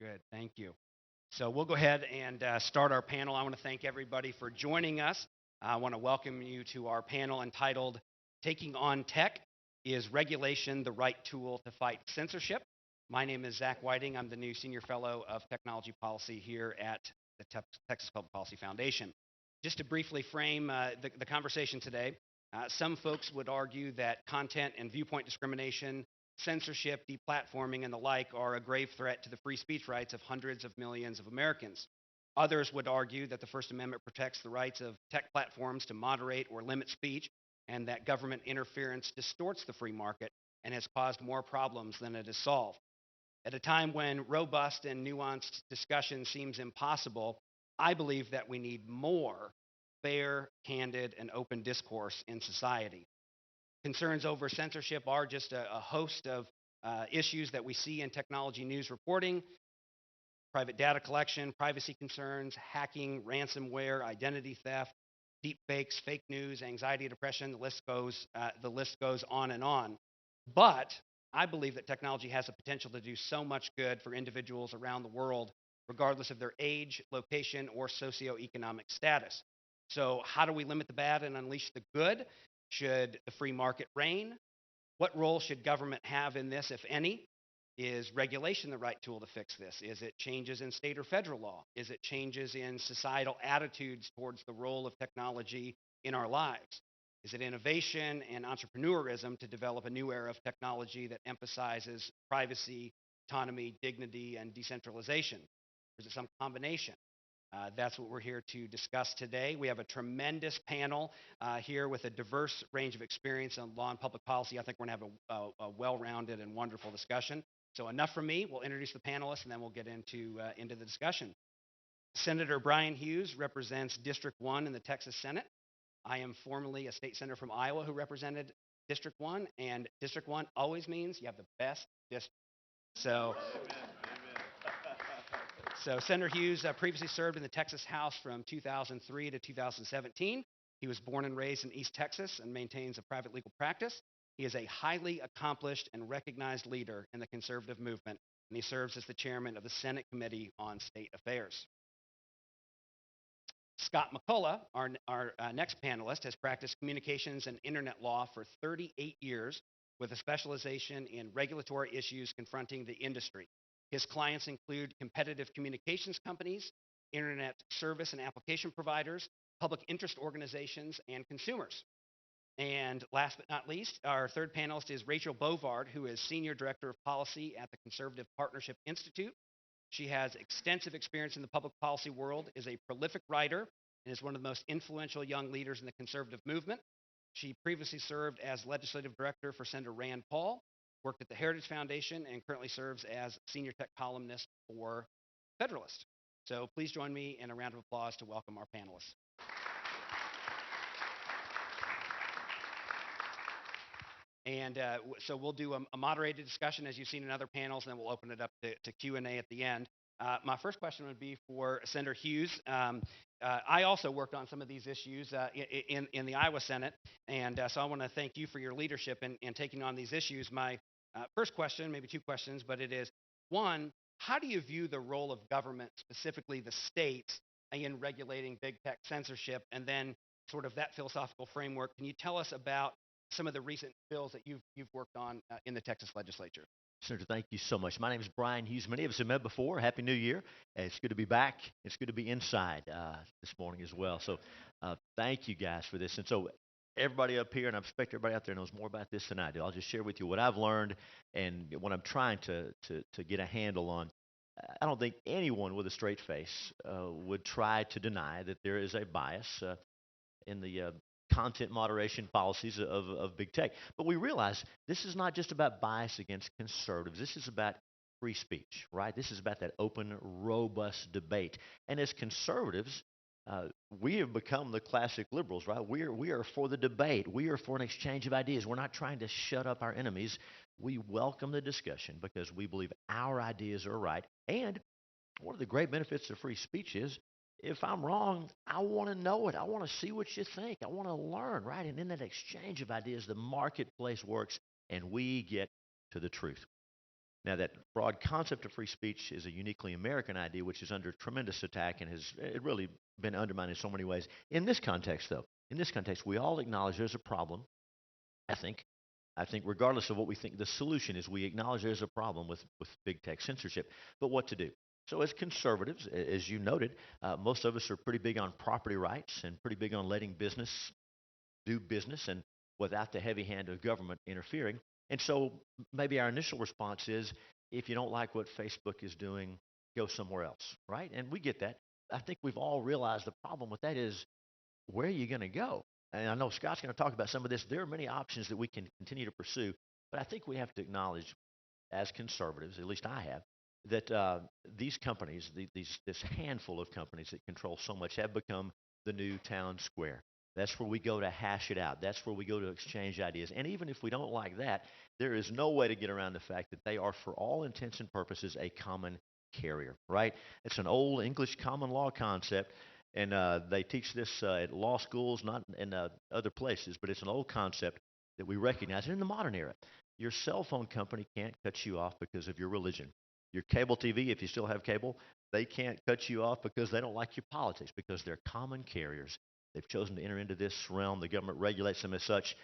Good, thank you. So we'll go ahead and start our panel. I want to thank everybody for joining us. I want to welcome you to our panel entitled Taking on Tech, Is Regulation the Right Tool to Fight Censorship? My name is Zach Whiting. I'm the new Senior Fellow of Technology Policy here at the Texas Public Policy Foundation. Just to briefly frame the conversation today, some folks would argue that content and viewpoint discrimination, censorship, deplatforming, and the like are a grave threat to the free speech rights of hundreds of millions of Americans. Others would argue that the First Amendment protects the rights of tech platforms to moderate or limit speech, and that government interference distorts the free market and has caused more problems than it has solved. At a time when robust and nuanced discussion seems impossible, I believe that we need more fair, candid, and open discourse in society. Concerns over censorship are just a host of issues that we see in technology news reporting: private data collection, privacy concerns, hacking, ransomware, identity theft, deep fakes, fake news, anxiety, depression. The list goes on and on. But I believe that technology has the potential to do so much good for individuals around the world, regardless of their age, location, or socioeconomic status. So, how do we limit the bad and unleash the good? Should the free market reign? What role should government have in this, if any? Is regulation the right tool to fix this? Is it changes in state or federal law? Is it changes in societal attitudes towards the role of technology in our lives? Is it innovation and entrepreneurism to develop a new era of technology that emphasizes privacy, autonomy, dignity, and decentralization? Or is it some combination? That's what we're here to discuss today. We have a tremendous panel here with a diverse range of experience on law and public policy. I think we're going to have a well-rounded and wonderful discussion. So enough from me. We'll introduce the panelists, and then we'll get into the discussion. Senator Bryan Hughes represents District 1 in the Texas Senate. I am formerly a state senator from Iowa who represented District 1, and District 1 always means you have the best district. So Senator Hughes previously served in the Texas House from 2003 to 2017. He was born and raised in East Texas and maintains a private legal practice. He is a highly accomplished and recognized leader in the conservative movement, and he serves as the chairman of the Senate Committee on State Affairs. Scott McCollough, our next panelist, has practiced communications and internet law for 38 years with a specialization in regulatory issues confronting the industry. His clients include competitive communications companies, internet service and application providers, public interest organizations, and consumers. And last but not least, our third panelist is Rachel Bovard, who is Senior Director of Policy at the Conservative Partnership Institute. She has extensive experience in the public policy world, is a prolific writer, and is one of the most influential young leaders in the conservative movement. She previously served as Legislative Director for Senator Rand Paul, worked at the Heritage Foundation, and currently serves as Senior Tech Columnist for Federalist. So please join me in a round of applause to welcome our panelists. And so we'll do a moderated discussion, as you've seen in other panels, and then we'll open it up to Q&A at the end. My first question would be for Senator Hughes. I also worked on some of these issues in the Iowa Senate, and so I want to thank you for your leadership in taking on these issues. My first question, maybe two questions, but it is, one, how do you view the role of government, specifically the states, in regulating big tech censorship? And then sort of that philosophical framework, can you tell us about some of the recent bills that you've worked on in the Texas legislature? Senator, thank you so much. My name is Bryan Hughes. Many of us have met before. Happy New Year. It's good to be back. It's good to be inside this morning as well. So thank you guys for this. And so everybody up here, and I expect everybody out there knows more about this than I do. I'll just share with you what I've learned and what I'm trying to get a handle on. I don't think anyone with a straight face would try to deny that there is a bias in the content moderation policies of big tech. But we realize this is not just about bias against conservatives. This is about free speech, right? This is about that open, robust debate. And as conservatives, we have become the classic liberals, right? We are for the debate. We are for an exchange of ideas. We're not trying to shut up our enemies. We welcome the discussion because we believe our ideas are right. And one of the great benefits of free speech is if I'm wrong, I want to know it. I want to see what you think. I want to learn, right? And in that exchange of ideas, the marketplace works and we get to the truth. Now, that broad concept of free speech is a uniquely American idea, which is under tremendous attack and has it really been undermined in so many ways. In this context, though, in this context, we all acknowledge there's a problem. I think. I think regardless of what we think the solution is, we acknowledge there's a problem with big tech censorship. But what to do? So as conservatives, as you noted, most of us are pretty big on property rights and pretty big on letting business do business and without the heavy hand of government interfering. And so maybe our initial response is, if you don't like what Facebook is doing, go somewhere else, right? And we get that. I think we've all realized the problem with that is, where are you going to go? And I know Scott's going to talk about some of this. There are many options that we can continue to pursue, but I think we have to acknowledge, as conservatives, at least I have, that these companies, this handful of companies that control so much, have become the new town square. That's where we go to hash it out. That's where we go to exchange ideas. And even if we don't like that, there is no way to get around the fact that they are, for all intents and purposes, a common carrier, right? It's an old English common law concept, and they teach this at law schools, not in other places, but it's an old concept that we recognize in the modern era. Your cell phone company can't cut you off because of your religion. Your cable TV, if you still have cable, they can't cut you off because they don't like your politics, because they're common carriers. They've chosen to enter into this realm. The government regulates them as such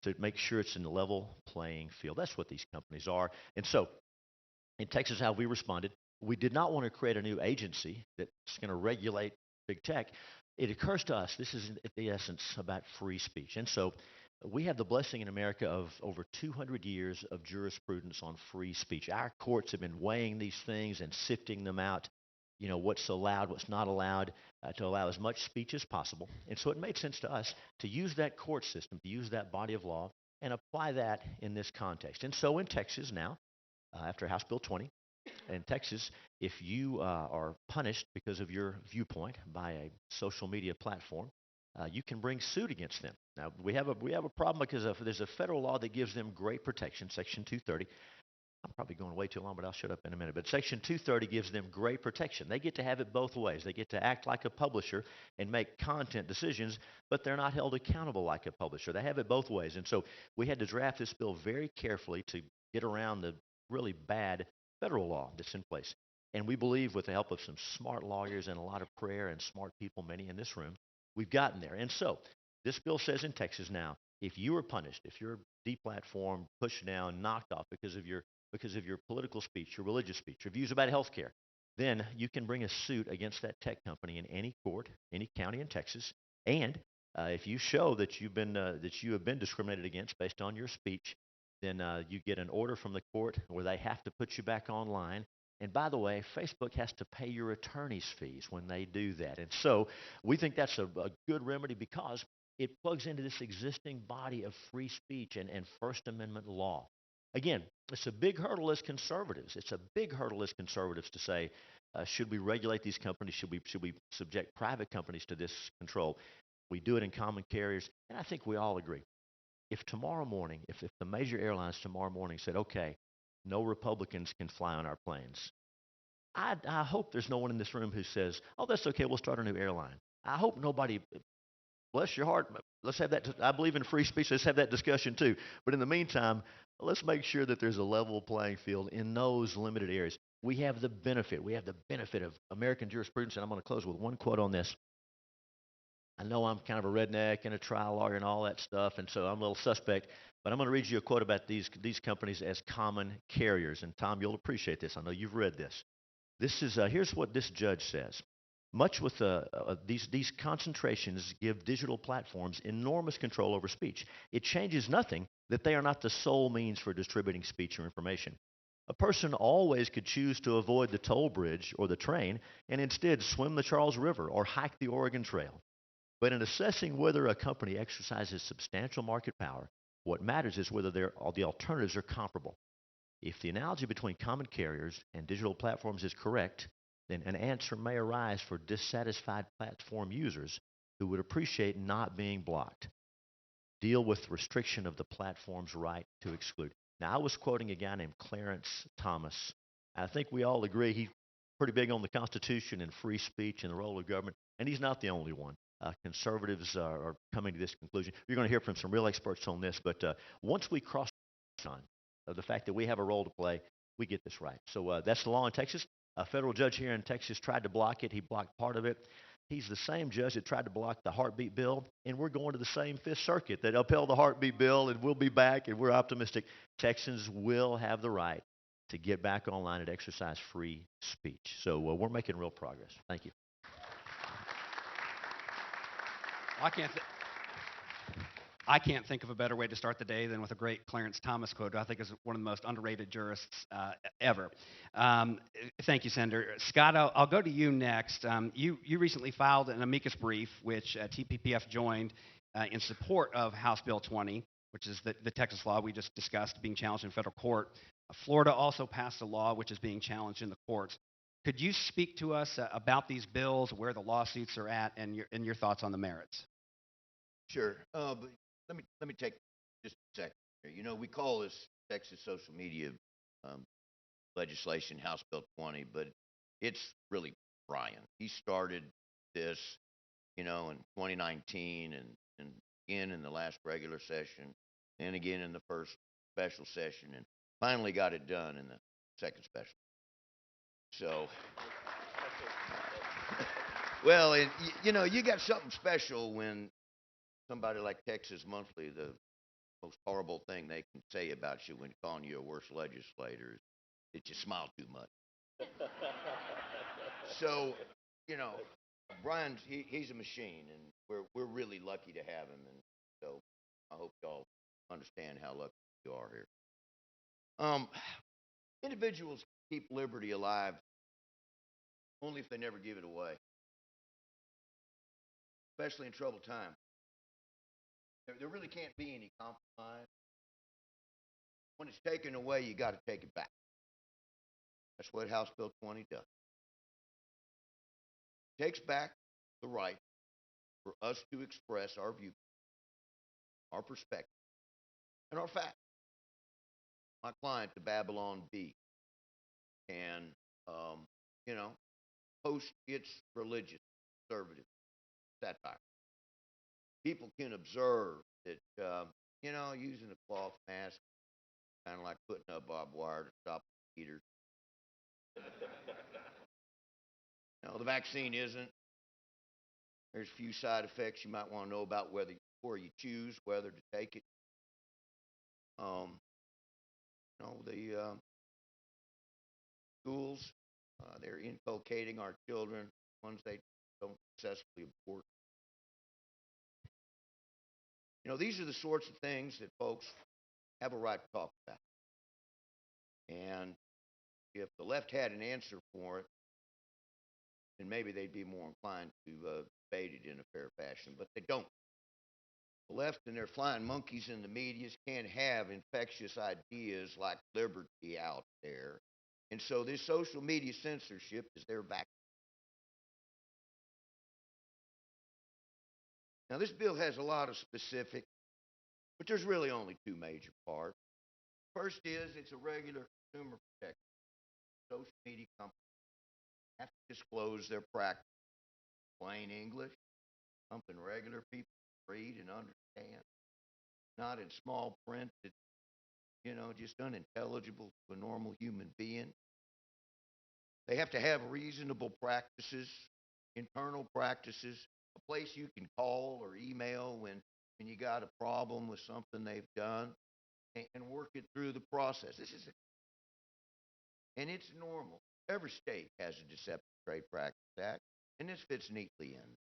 to make sure it's in a level playing field. That's what these companies are. And so in Texas, how we responded, we did not want to create a new agency that's going to regulate big tech. It occurs to us this is at the essence about free speech. And so we have the blessing in America of over 200 years of jurisprudence on free speech. Our courts have been weighing these things and sifting them out, what's allowed, what's not allowed, to allow as much speech as possible. And so it made sense to us to use that court system, to use that body of law, and apply that in this context. And so in Texas now, after House Bill 20, in Texas, if you are punished because of your viewpoint by a social media platform, you can bring suit against them. Now we have a problem because there's a federal law that gives them great protection, Section 230. I'm probably going way too long, but I'll shut up in a minute. But Section 230 gives them great protection. They get to have it both ways. They get to act like a publisher and make content decisions, but they're not held accountable like a publisher. They have it both ways. And so we had to draft this bill very carefully to get around the really bad federal law that's in place. And we believe, with the help of some smart lawyers and a lot of prayer and smart people, many in this room, we've gotten there. And so this bill says in Texas now, if you are punished, if you're deplatformed, pushed down, knocked off because of your political speech, your religious speech, your views about health care, then you can bring a suit against that tech company in any court, any county in Texas. And if you show that you have been discriminated against based on your speech, then you get an order from the court where they have to put you back online. And by the way, Facebook has to pay your attorney's fees when they do that. And so we think that's a good remedy because it plugs into this existing body of free speech and First Amendment law. Again, it's a big hurdle as conservatives. It's a big hurdle as conservatives to say, should we regulate these companies? Should we subject private companies to this control? We do it in common carriers, and I think we all agree. If tomorrow morning, if the major airlines tomorrow morning said, okay, no Republicans can fly on our planes, I hope there's no one in this room who says, oh, that's okay, we'll start a new airline. I hope nobody, bless your heart, let's have that. I believe in free speech. Let's have that discussion too. But in the meantime, let's make sure that there's a level playing field in those limited areas. We have the benefit. We have the benefit of American jurisprudence, and I'm going to close with one quote on this. I know I'm kind of a redneck and a trial lawyer and all that stuff, and so I'm a little suspect. But I'm going to read you a quote about these companies as common carriers. And Tom, you'll appreciate this. I know you've read this. This is here's what this judge says. Much with these concentrations give digital platforms enormous control over speech. It changes nothing that they are not the sole means for distributing speech or information. A person always could choose to avoid the toll bridge or the train and instead swim the Charles River or hike the Oregon Trail. But in assessing whether a company exercises substantial market power, what matters is whether the alternatives are comparable. If the analogy between common carriers and digital platforms is correct, then an answer may arise for dissatisfied platform users who would appreciate not being blocked. Deal with restriction of the platform's right to exclude. Now, I was quoting a guy named Clarence Thomas. I think we all agree he's pretty big on the Constitution and free speech and the role of government, and he's not the only one. Conservatives are coming to this conclusion. You're going to hear from some real experts on this, but once we cross the line of the fact that we have a role to play, we get this right. So that's the law in Texas. A federal judge here in Texas tried to block it. He blocked part of it. He's the same judge that tried to block the heartbeat bill, and we're going to the same Fifth Circuit that upheld the heartbeat bill, and we'll be back, and we're optimistic. Texans will have the right to get back online and exercise free speech. So we're making real progress. Thank you. I can't think of a better way to start the day than with a great Clarence Thomas quote, who I think is one of the most underrated jurists ever. Thank you, Senator. Scott, I'll go to you next. You recently filed an amicus brief, which TPPF joined in support of House Bill 20, which is the Texas law we just discussed being challenged in federal court. Florida also passed a law which is being challenged in the courts. Could you speak to us about these bills, where the lawsuits are at, and your thoughts on the merits? Sure. But let me take just a second here. You know, we call this Texas social media legislation House Bill 20, but it's really Bryan. He started this, you know, in 2019 and again in the last regular session and again in the first special session and finally got it done in the second special. So, well, and, you know, you got something special when somebody like Texas Monthly, the most horrible thing they can say about you when calling you a worse legislator is that you smile too much. So, you know, Bryan's he's a machine, and we're really lucky to have him, and so I hope y'all understand how lucky you are here. Individuals keep liberty alive only if they never give it away, especially in troubled times. There really can't be any compromise. When it's taken away, you got to take it back. That's what House Bill 20 does. It takes back the right for us to express our view, our perspective, and our facts. My client, the Babylon Bee, can, you know, post its religious, conservative satire. People can observe that, you know, using a cloth mask, kind of like putting up barbed wire to stop eaters. No, the vaccine isn't. There's a few side effects you might want to know about before you choose whether to take it. You know, the schools, they're inculcating our children, ones they don't successfully abort. You know, these are the sorts of things that folks have a right to talk about. And if the left had an answer for it, then maybe they'd be more inclined to debate it in a fair fashion, but they don't. The left and their flying monkeys in the media can't have infectious ideas like liberty out there. And so this social media censorship is their back. Now, this bill has a lot of specifics, but there's really only two major parts. First is it's a regular consumer protection. Social media companies have to disclose their practice. Plain English, something regular people read and understand. Not in small print that, you know, just unintelligible to a normal human being. They have to have reasonable practices, internal practices, a place you can call or email when you got a problem with something they've done and work it through the process. And it's normal. Every state has a Deceptive Trade Practice Act, and this fits neatly in.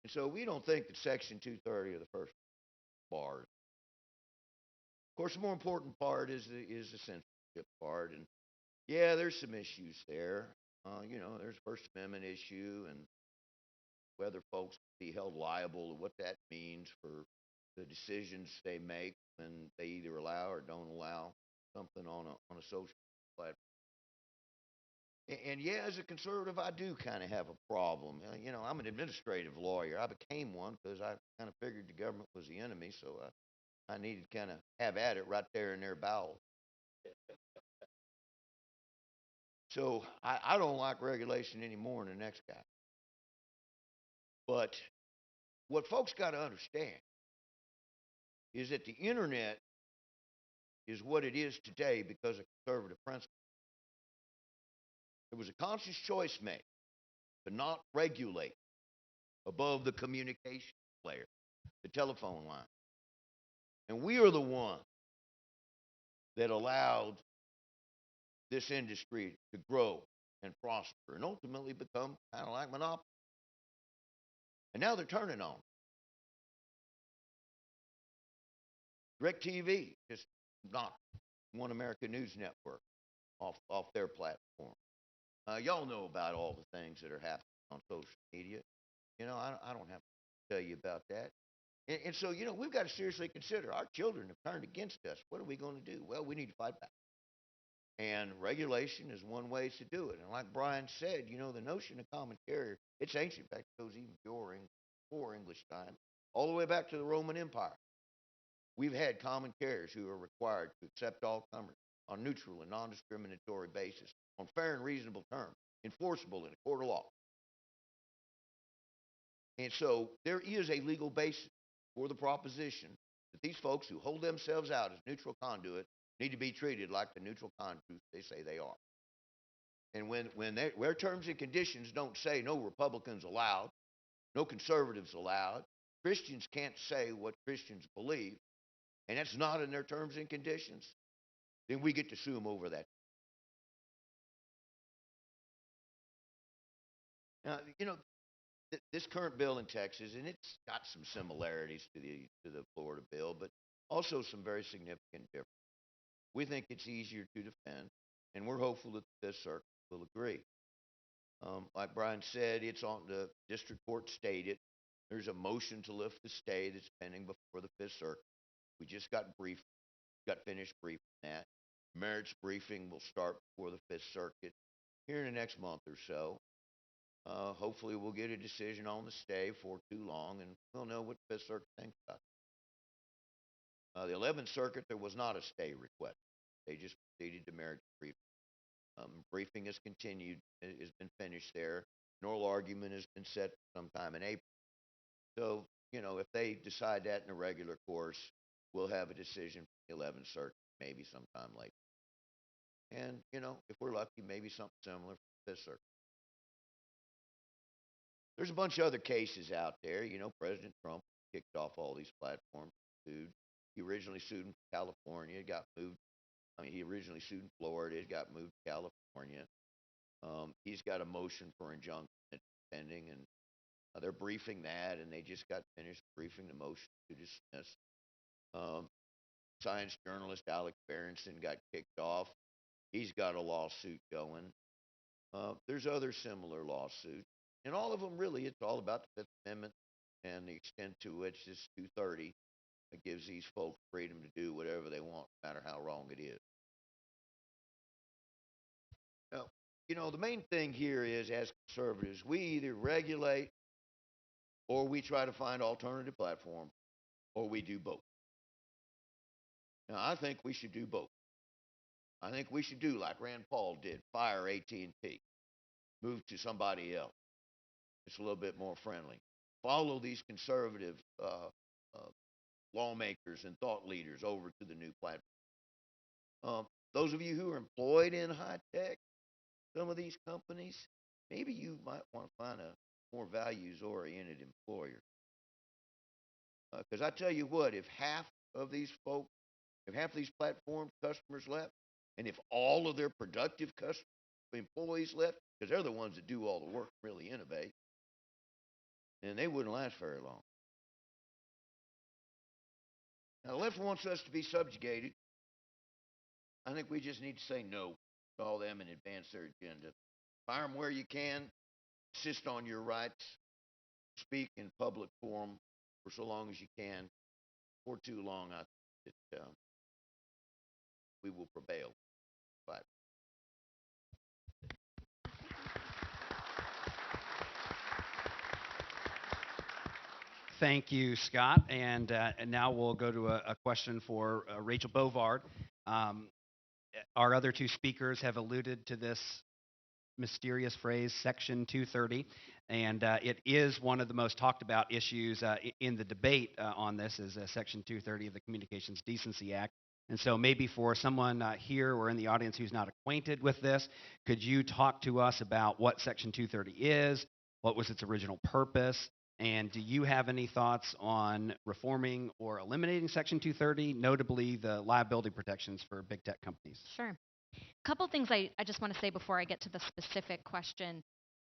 And so we don't think that Section 230 of the first bars. Of course, the more important part is the censorship part, and yeah, there's some issues there. You know, there's a First Amendment issue, and whether folks can be held liable to what that means for the decisions they make when they either allow or don't allow something on a social platform. And yeah, as a conservative, I do kind of have a problem. You know, I'm an administrative lawyer. I became one because I kind of figured the government was the enemy, so I needed to kind of have at it right there in their bowels. So I don't like regulation any more than the next guy. But what folks got to understand is that the internet is what it is today because of conservative principles. There was a conscious choice made to not regulate above the communication layer, the telephone line. And we are the ones that allowed this industry to grow and prosper and ultimately become kind of like monopoly. And now they're turning on DirecTV, just knocked One America News Network off their platform. Y'all know about all the things that are happening on social media. You know, I don't have to tell you about that. And so, you know, we've got to seriously consider our children have turned against us. What are we going to do? Well, we need to fight back. And regulation is one way to do it. And like Bryan said, you know, the notion of common carrier, it's ancient. In fact, it goes even before English time, all the way back to the Roman Empire. We've had common carriers who are required to accept all comers on neutral and non-discriminatory basis, on fair and reasonable terms, enforceable in a court of law. And so there is a legal basis for the proposition that these folks who hold themselves out as neutral conduit need to be treated like the neutral conduit they say they are. And when their terms and conditions don't say no Republicans allowed, no conservatives allowed, Christians can't say what Christians believe, and that's not in their terms and conditions, then we get to sue them over that. Now, you know, this current bill in Texas, and it's got some similarities to the Florida bill, but also some very significant differences. We think it's easier to defend, and we're hopeful that the Fifth Circuit will agree. Like Bryan said, it's on the district court stated. There's a motion to lift the stay that's pending before the Fifth Circuit. We just got finished briefing that. Merits briefing will start before the Fifth Circuit here in the next month or so. Hopefully we'll get a decision on the stay before too long, and we'll know what the Fifth Circuit thinks about it. The 11th Circuit, there was not a stay request. They just proceeded to merits briefing. Briefing has continued, has been finished there. An oral argument has been set sometime in April. So, you know, if they decide that in a regular course, we'll have a decision from the 11th Circuit maybe sometime later. And, you know, if we're lucky, maybe something similar from the Fifth Circuit. There's a bunch of other cases out there. You know, President Trump kicked off all these platforms. He originally sued in California. It got moved. He originally sued in Florida. It got moved to California. He's got a motion for injunction that's pending, and they're briefing that, and they just got finished briefing the motion to dismiss. Science journalist Alex Berenson got kicked off. He's got a lawsuit going. There's other similar lawsuits. And all of them, really, it's all about the Fifth Amendment and the extent to which this 230 gives these folks freedom to do whatever they want, no matter how wrong it is. Now, you know, the main thing here is, as conservatives, we either regulate or we try to find alternative platforms, or we do both. Now, I think we should do both. I think we should do like Rand Paul did, fire AT&T, move to somebody else. It's a little bit more friendly. Follow these conservative lawmakers and thought leaders over to the new platform. Those of you who are employed in high tech, some of these companies, maybe you might want to find a more values-oriented employer. Because I tell you what, if half of these platforms customers left, and if all of their productive employees left, because they're the ones that do all the work and really innovate, and they wouldn't last very long. Now, the left wants us to be subjugated. I think we just need to say no to all them and advance their agenda. Fire them where you can. Insist on your rights. Speak in public forum for so long as you can. For too long, I think that we will prevail. But Thank you, Scott. And now we'll go to a question for Rachel Bovard. Our other two speakers have alluded to this mysterious phrase, Section 230, and it is one of the most talked about issues in the debate on this is Section 230 of the Communications Decency Act. And so maybe for someone here or in the audience who's not acquainted with this, could you talk to us about what Section 230 is, what was its original purpose, and do you have any thoughts on reforming or eliminating Section 230, notably the liability protections for big tech companies? Sure. A couple things I just want to say before I get to the specific question.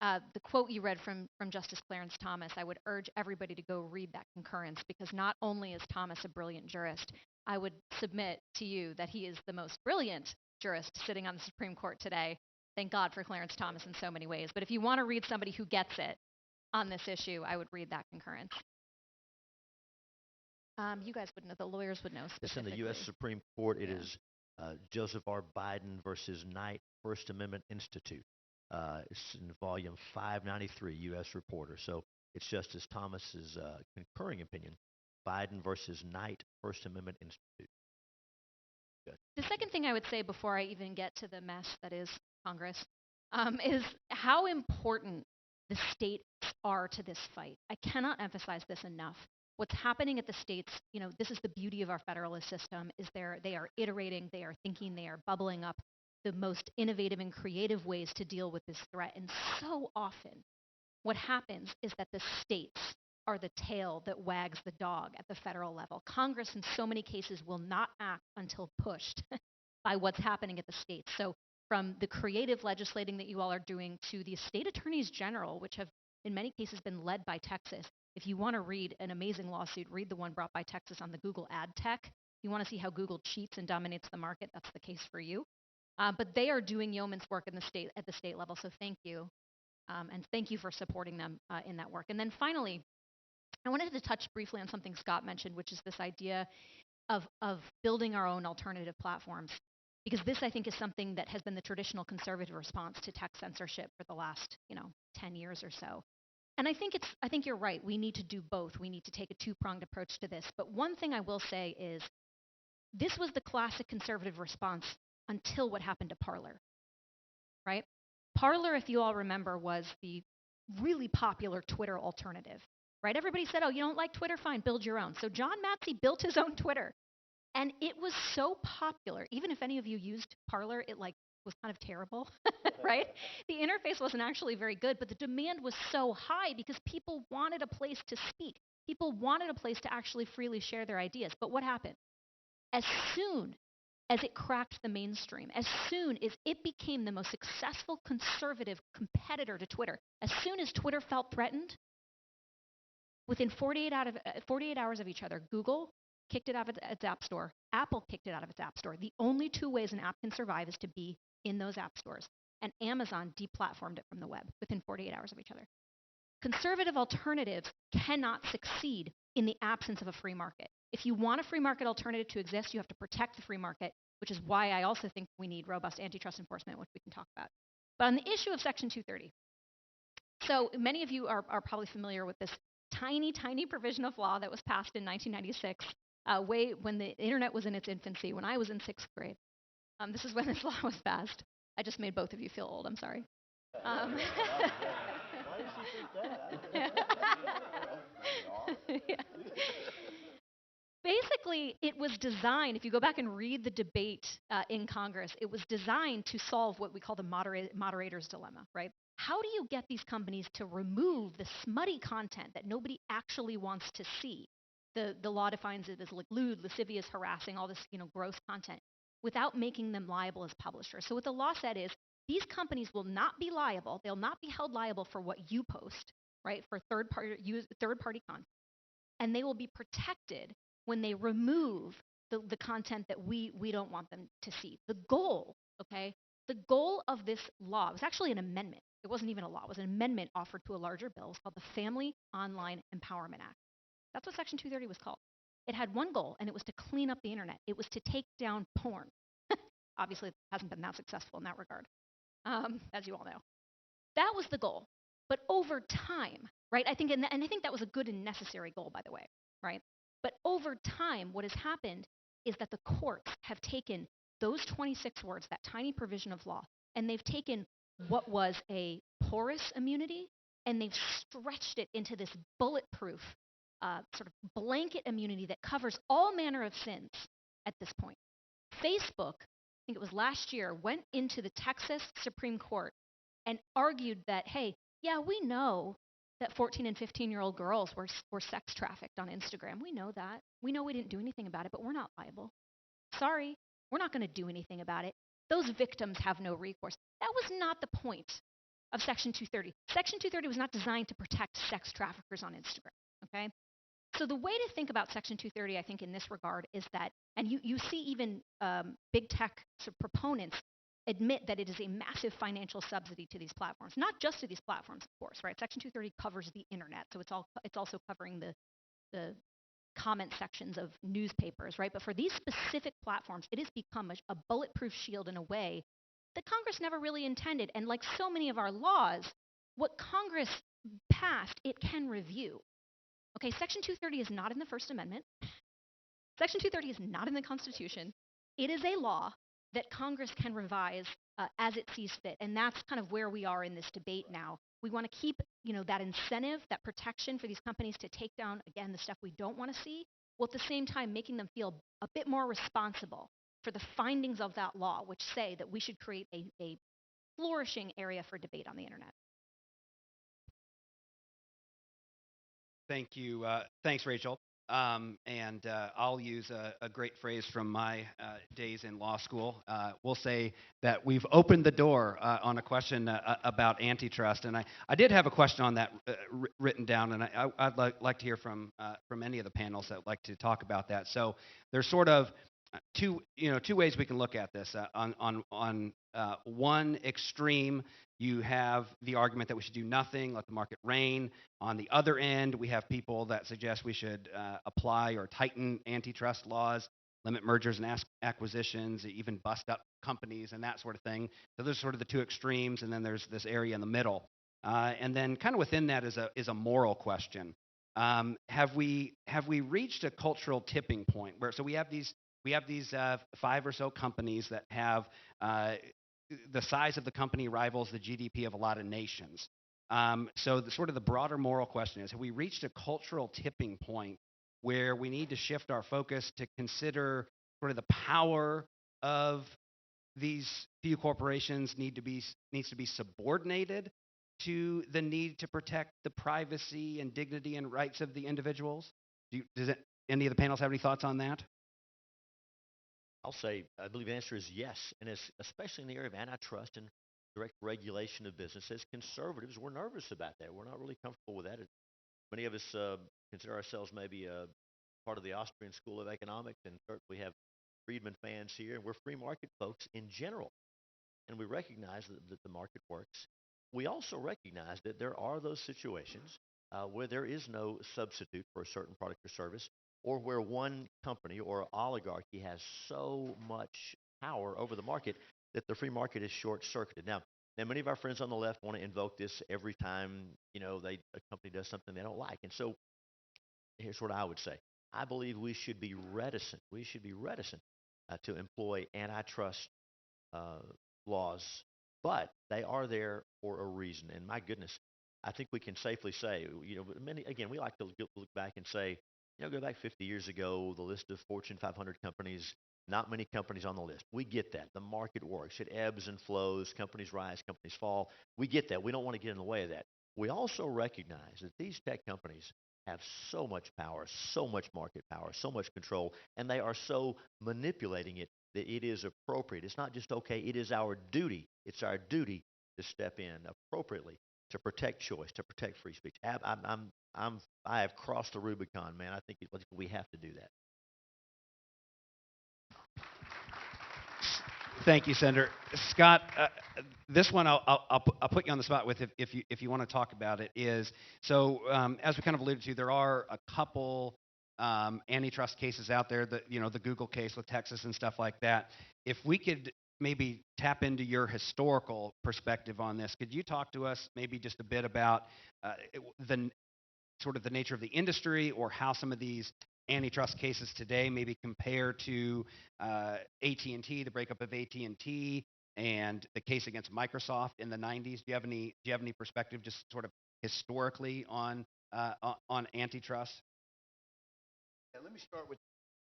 The quote you read from Justice Clarence Thomas, I would urge everybody to go read that concurrence, because not only is Thomas a brilliant jurist, I would submit to you that he is the most brilliant jurist sitting on the Supreme Court today. Thank God for Clarence Thomas in so many ways. But if you want to read somebody who gets it on this issue, I would read that concurrence. You guys would know, the lawyers would know It's in specifically. the U.S. Supreme Court. It Yeah. is Joseph R. Biden versus Knight First Amendment Institute. It's in volume 593, U.S. Reporter. So it's Justice Thomas's concurring opinion, Biden versus Knight First Amendment Institute. Good. The second thing I would say before I even get to the mess that is Congress is how important the states are to this fight. I cannot emphasize this enough. What's happening at the states, this is the beauty of our federalist system, is they are iterating, they are thinking, they are bubbling up the most innovative and creative ways to deal with this threat. And so often, what happens is that the states are the tail that wags the dog at the federal level. Congress, in so many cases, will not act until pushed by what's happening at the states. So from the creative legislating that you all are doing to the state attorneys general, which have in many cases been led by Texas. If you want to read an amazing lawsuit, read the one brought by Texas on the Google ad tech. You want to see how Google cheats and dominates the market, that's the case for you. But they are doing yeoman's work at the state level, so thank you. And thank you for supporting them in that work. And then finally, I wanted to touch briefly on something Scott mentioned, which is this idea of building our own alternative platforms. Because this, I think, is something that has been the traditional conservative response to tech censorship for the last, 10 years or so. And I think you're right. We need to do both. We need to take a two-pronged approach to this. But one thing I will say is this was the classic conservative response until what happened to Parler, right? Parler, if you all remember, was the really popular Twitter alternative, right? Everybody said, oh, you don't like Twitter? Fine, build your own. So John Matsey built his own Twitter. And it was so popular. Even if any of you used Parler, it was kind of terrible, right? The interface wasn't actually very good, but the demand was so high because people wanted a place to speak. People wanted a place to actually freely share their ideas. But what happened? As soon as it cracked the mainstream, as soon as it became the most successful conservative competitor to Twitter, as soon as Twitter felt threatened, within 48 hours of each other, Google kicked it out of its app store. Apple kicked it out of its app store. The only two ways an app can survive is to be in those app stores. And Amazon deplatformed it from the web within 48 hours of each other. Conservative alternatives cannot succeed in the absence of a free market. If you want a free market alternative to exist, you have to protect the free market, which is why I also think we need robust antitrust enforcement, which we can talk about. But on the issue of Section 230, so many of you are probably familiar with this tiny, tiny provision of law that was passed in 1996, way when the internet was in its infancy, when I was in 6th grade. This is when this law was passed. I just made both of you feel old. I'm sorry. Why did she think that? Yeah. Basically, it was designed, if you go back and read the debate in Congress, it was designed to solve what we call the moderator's dilemma, right? How do you get these companies to remove the smutty content that nobody actually wants to see? The law defines it as like lewd, lascivious, harassing, all this gross content, without making them liable as publishers. So what the law said is these companies will not be liable. They'll not be held liable for what you post, right, for third-party content. And they will be protected when they remove the content that we don't want them to see. The goal of this law was actually an amendment. It wasn't even a law. It was an amendment offered to a larger bill. It was called the Family Online Empowerment Act. That's what Section 230 was called. It had one goal, and it was to clean up the internet. It was to take down porn. Obviously, it hasn't been that successful in that regard, as you all know. That was the goal. But over time, right, I think that was a good and necessary goal, by the way, right? But over time, what has happened is that the courts have taken those 26 words, that tiny provision of law, and they've taken what was a porous immunity, and they've stretched it into this bulletproof sort of blanket immunity that covers all manner of sins at this point. Facebook, I think it was last year, went into the Texas Supreme Court and argued that, hey, yeah, we know that 14 and 15-year-old girls were sex trafficked on Instagram. We know that. We know we didn't do anything about it, but we're not liable. Sorry, we're not going to do anything about it. Those victims have no recourse. That was not the point of Section 230. Section 230 was not designed to protect sex traffickers on Instagram, okay? So the way to think about Section 230, I think, in this regard is that, and you see even big tech proponents admit that it is a massive financial subsidy to these platforms, not just to these platforms, of course, right? Section 230 covers the internet, so it's also covering the comment sections of newspapers, right? But for these specific platforms, it has become a bulletproof shield in a way that Congress never really intended. And like so many of our laws, what Congress passed, it can review. Okay, Section 230 is not in the First Amendment. Section 230 is not in the Constitution. It is a law that Congress can revise as it sees fit. And that's kind of where we are in this debate now. We want to keep, that incentive, that protection for these companies to take down, again, the stuff we don't want to see, while at the same time making them feel a bit more responsible for the findings of that law, which say that we should create a flourishing area for debate on the internet. Thank you. Thanks, Rachel. I'll use a great phrase from my days in law school. We'll say that we've opened the door on a question about antitrust. And I did have a question on that written down, and I'd like to hear from any of the panels that would like to talk about that. So there's sort of two ways we can look at this. On one extreme, you have the argument that we should do nothing, let the market reign. On the other end, we have people that suggest we should apply or tighten antitrust laws, limit mergers and acquisitions, even bust up companies and that sort of thing. So those are sort of the two extremes, and then there's this area in the middle. And then kind of within that is a moral question. Have we reached a cultural tipping point where we have these 5 or so companies that have the size of the company rivals the GDP of a lot of nations. So the broader moral question is, have we reached a cultural tipping point where we need to shift our focus to consider sort of the power of these few corporations needs to be subordinated to the need to protect the privacy and dignity and rights of the individuals? Any of the panels have any thoughts on that? I'll say, I believe the answer is yes, and it's especially in the area of antitrust and direct regulation of business. As conservatives, we're nervous about that. We're not really comfortable with that. Many of us consider ourselves maybe part of the Austrian School of Economics, and we have Friedman fans here, and we're free market folks in general, and we recognize that the market works. We also recognize that there are those situations where there is no substitute for a certain product or service, or where one company or oligarchy has so much power over the market that the free market is short-circuited. Now many of our friends on the left want to invoke this every time a company does something they don't like. And so here's what I would say. I believe we should be reticent. We should be reticent to employ antitrust laws, but they are there for a reason. And my goodness, I think we can safely say, we like to look back and say, go back 50 years ago, the list of Fortune 500 companies, not many companies on the list. We get that. The market works. It ebbs and flows. Companies rise, companies fall. We get that. We don't want to get in the way of that. We also recognize that these tech companies have so much power, so much market power, so much control, and they are so manipulating it that it is appropriate. It's not just okay. It is our duty. It's our duty to step in appropriately to protect choice, to protect free speech. I have crossed the Rubicon, man. I think we have to do that. Thank you, Senator Scott. This one I'll put you on the spot with if you want to talk about it. Is so as we kind of alluded to, there are a couple antitrust cases out there. The Google case with Texas and stuff like that. If we could maybe tap into your historical perspective on this, could you talk to us maybe just a bit about the nature of the industry, or how some of these antitrust cases today maybe compare to AT&T, the breakup of AT&T, and the case against Microsoft in the 90s? Do you have any perspective, just sort of historically on antitrust? Yeah, let me start with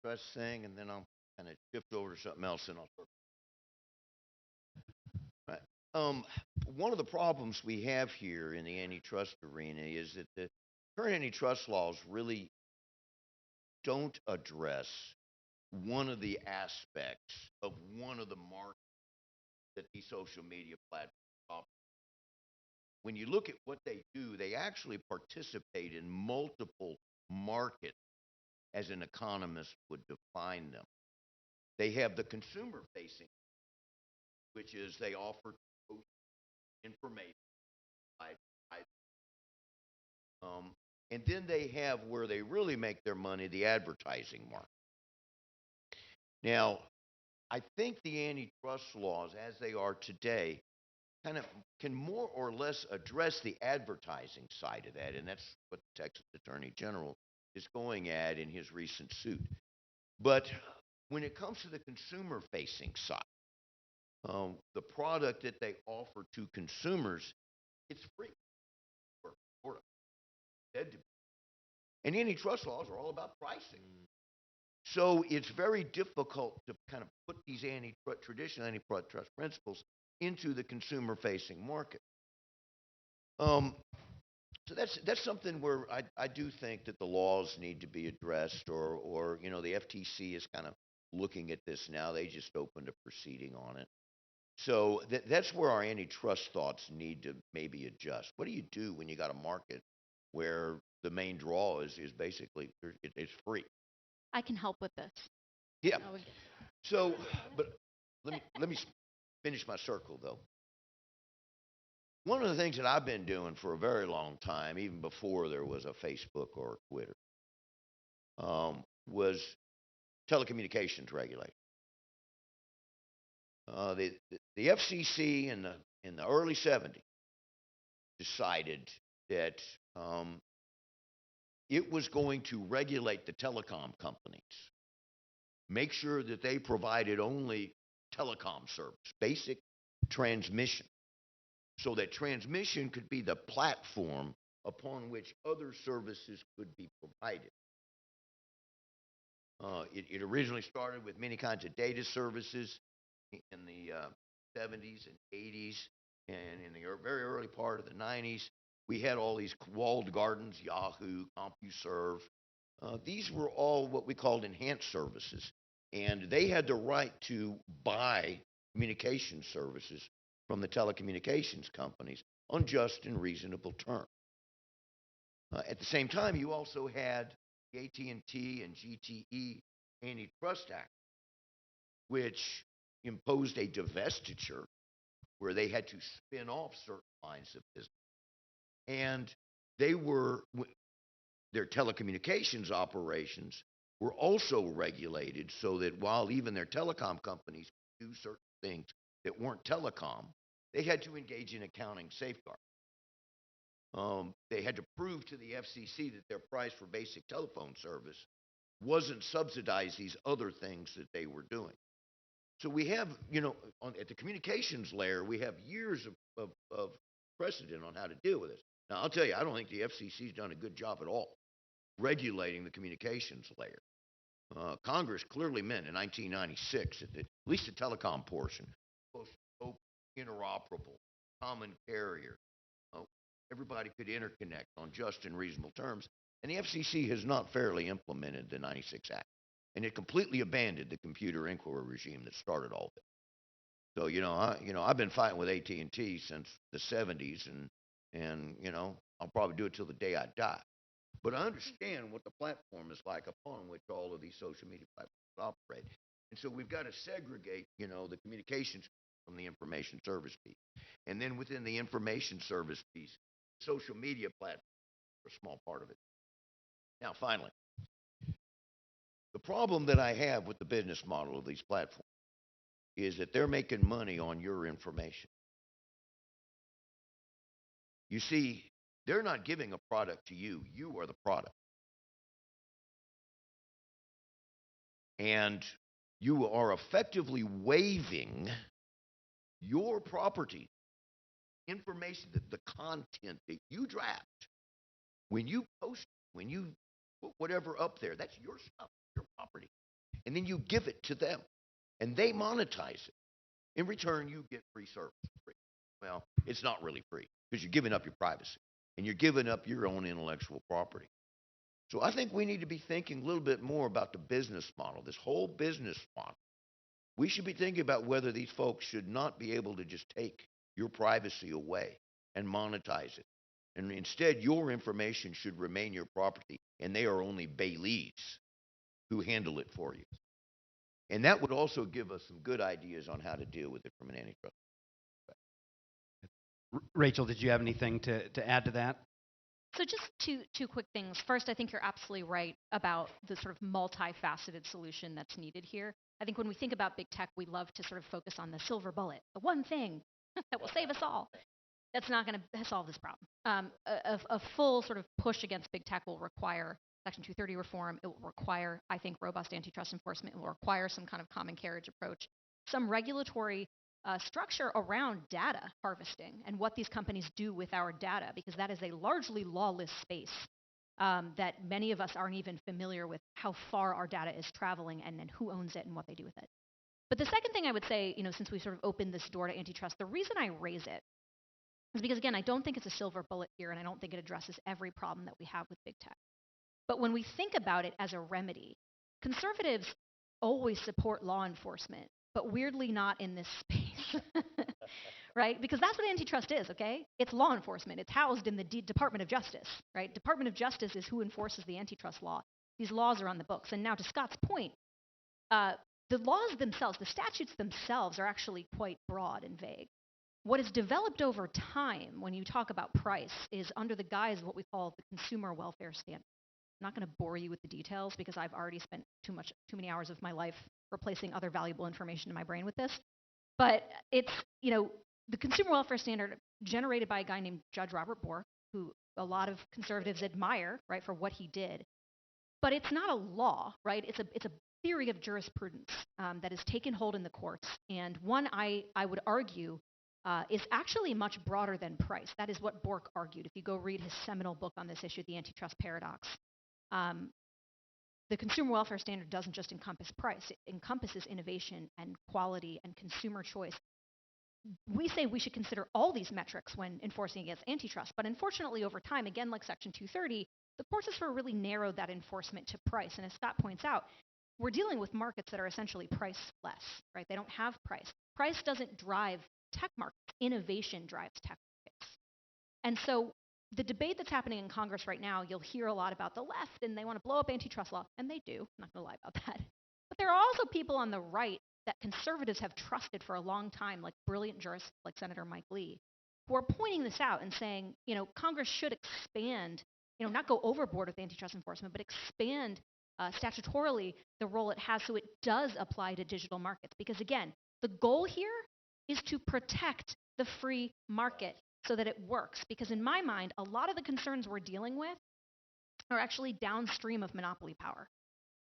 the trust thing, and then I'll kind of shift over to something else, and I'll start. Right. One of the problems we have here in the antitrust arena is that the current antitrust laws really don't address one of the aspects of one of the markets that these social media platforms offer. When you look at what they do, they actually participate in multiple markets as an economist would define them. They have the consumer facing, which is they offer information. And then they have where they really make their money, the advertising market. Now, I think the antitrust laws as they are today kind of can more or less address the advertising side of that, and that's what the Texas Attorney General is going at in his recent suit. But when it comes to the consumer-facing side, the product that they offer to consumers, it's free. Or said to be. And antitrust laws are all about pricing. So it's very difficult to kind of put these traditional antitrust principles into the consumer-facing market. So that's something where I do think that the laws need to be addressed, or the FTC is kind of looking at this now. They just opened a proceeding on it. So that's where our antitrust thoughts need to maybe adjust. What do you do when you got a market where the main draw is basically it's free? I can help with this. Yeah. So, but let me finish my circle though. One of the things that I've been doing for a very long time, even before there was a Facebook or a Twitter, was telecommunications regulation. The FCC in the early '70s decided that it was going to regulate the telecom companies, make sure that they provided only telecom service, basic transmission, so that transmission could be the platform upon which other services could be provided. It originally started with many kinds of data services in the '70s and '80s, and in the very early part of the '90s, we had all these walled gardens, Yahoo, CompuServe. These were all what we called enhanced services, and they had the right to buy communication services from the telecommunications companies on just and reasonable terms. At the same time, you also had the AT&T and GTE Antitrust Act, which imposed a divestiture where they had to spin off certain lines of business. And their telecommunications operations were also regulated so that while even their telecom companies could do certain things that weren't telecom, they had to engage in accounting safeguards. They had to prove to the FCC that their price for basic telephone service wasn't subsidize these other things that they were doing. So we have, at the communications layer, we have years of precedent on how to deal with this. Now, I'll tell you, I don't think the FCC's done a good job at all regulating the communications layer. Congress clearly meant in 1996 that at least the telecom portion was open, interoperable, common carrier. Everybody could interconnect on just and reasonable terms. And the FCC has not fairly implemented the '96 Act. And it completely abandoned the computer inquiry regime that started all of it. So, I've been fighting with AT&T since the '70s, and I'll probably do it till the day I die. But I understand what the platform is like upon which all of these social media platforms operate. And so we've got to segregate, the communications from the information service piece. And then within the information service piece, social media platforms are a small part of it. Now, finally, the problem that I have with the business model of these platforms is that they're making money on your information. You see, they're not giving a product to you. You are the product. And you are effectively waiving your property information, the content that you draft. When you post, when you put whatever up there, that's your stuff, your property. and then you give it to them, and they monetize it. In return, you get free service. Free. Well, it's not really free because you're giving up your privacy and you're giving up your own intellectual property. So I think we need to be thinking a little bit more about the business model, this whole business model. We should be thinking about whether these folks should not be able to just take your privacy away and monetize it. And instead, your information should remain your property, and they are only bailees who handle it for you. And that would also give us some good ideas on how to deal with it from an antitrust perspective. Rachel, did you have anything to add to that? So just two quick things. First, I think you're absolutely right about the sort of multifaceted solution that's needed here. I think when we think about big tech, we love to sort of focus on the silver bullet, the one thing that will save us all. That's not going to solve this problem. A full sort of push against big tech will require Section 230 reform. It will require, I think, robust antitrust enforcement. It will require some kind of common carriage approach, some regulatory structure around data harvesting and what these companies do with our data, because that is a largely lawless space that many of us aren't even familiar with how far our data is traveling and who owns it and what they do with it. But the second thing I would say, since we sort of opened this door to antitrust, the reason I raise it is because, again, I don't think it's a silver bullet here, and I don't think it addresses every problem that we have with big tech. But when we think about it as a remedy, conservatives always support law enforcement, but weirdly not in this space, right? Because that's what antitrust is, okay? It's law enforcement. It's housed in the Department of Justice, right? Department of Justice is who enforces the antitrust law. These laws are on the books. And now to Scott's point, the laws themselves, the statutes themselves are actually quite broad and vague. What is developed over time when you talk about price is under the guise of what we call the consumer welfare standard. I'm not going to bore you with the details because I've already spent too many hours of my life replacing other valuable information in my brain with this. But it's, the consumer welfare standard generated by a guy named Judge Robert Bork, who a lot of conservatives admire, right, for what he did. But it's not a law, right? It's a theory of jurisprudence that has taken hold in the courts, and one I would argue is actually much broader than price. That is what Bork argued. If you go read his seminal book on this issue, The Antitrust Paradox, the consumer welfare standard doesn't just encompass price. It encompasses innovation and quality and consumer choice. We say we should consider all these metrics when enforcing against antitrust, but unfortunately over time, again, like Section 230, the courts have sort of really narrowed that enforcement to price. And as Scott points out, we're dealing with markets that are essentially priceless, right? They don't have price. Price doesn't drive tech markets. Innovation drives tech markets. And so the debate that's happening in Congress right now, you'll hear a lot about the left, and they want to blow up antitrust law, and they do. I'm not going to lie about that. But there are also people on the right that conservatives have trusted for a long time, like brilliant jurists like Senator Mike Lee, who are pointing this out and saying, Congress should expand, not go overboard with antitrust enforcement, but expand statutorily the role it has so it does apply to digital markets. Because again, the goal here is to protect the free market so that it works. Because in my mind, a lot of the concerns we're dealing with are actually downstream of monopoly power.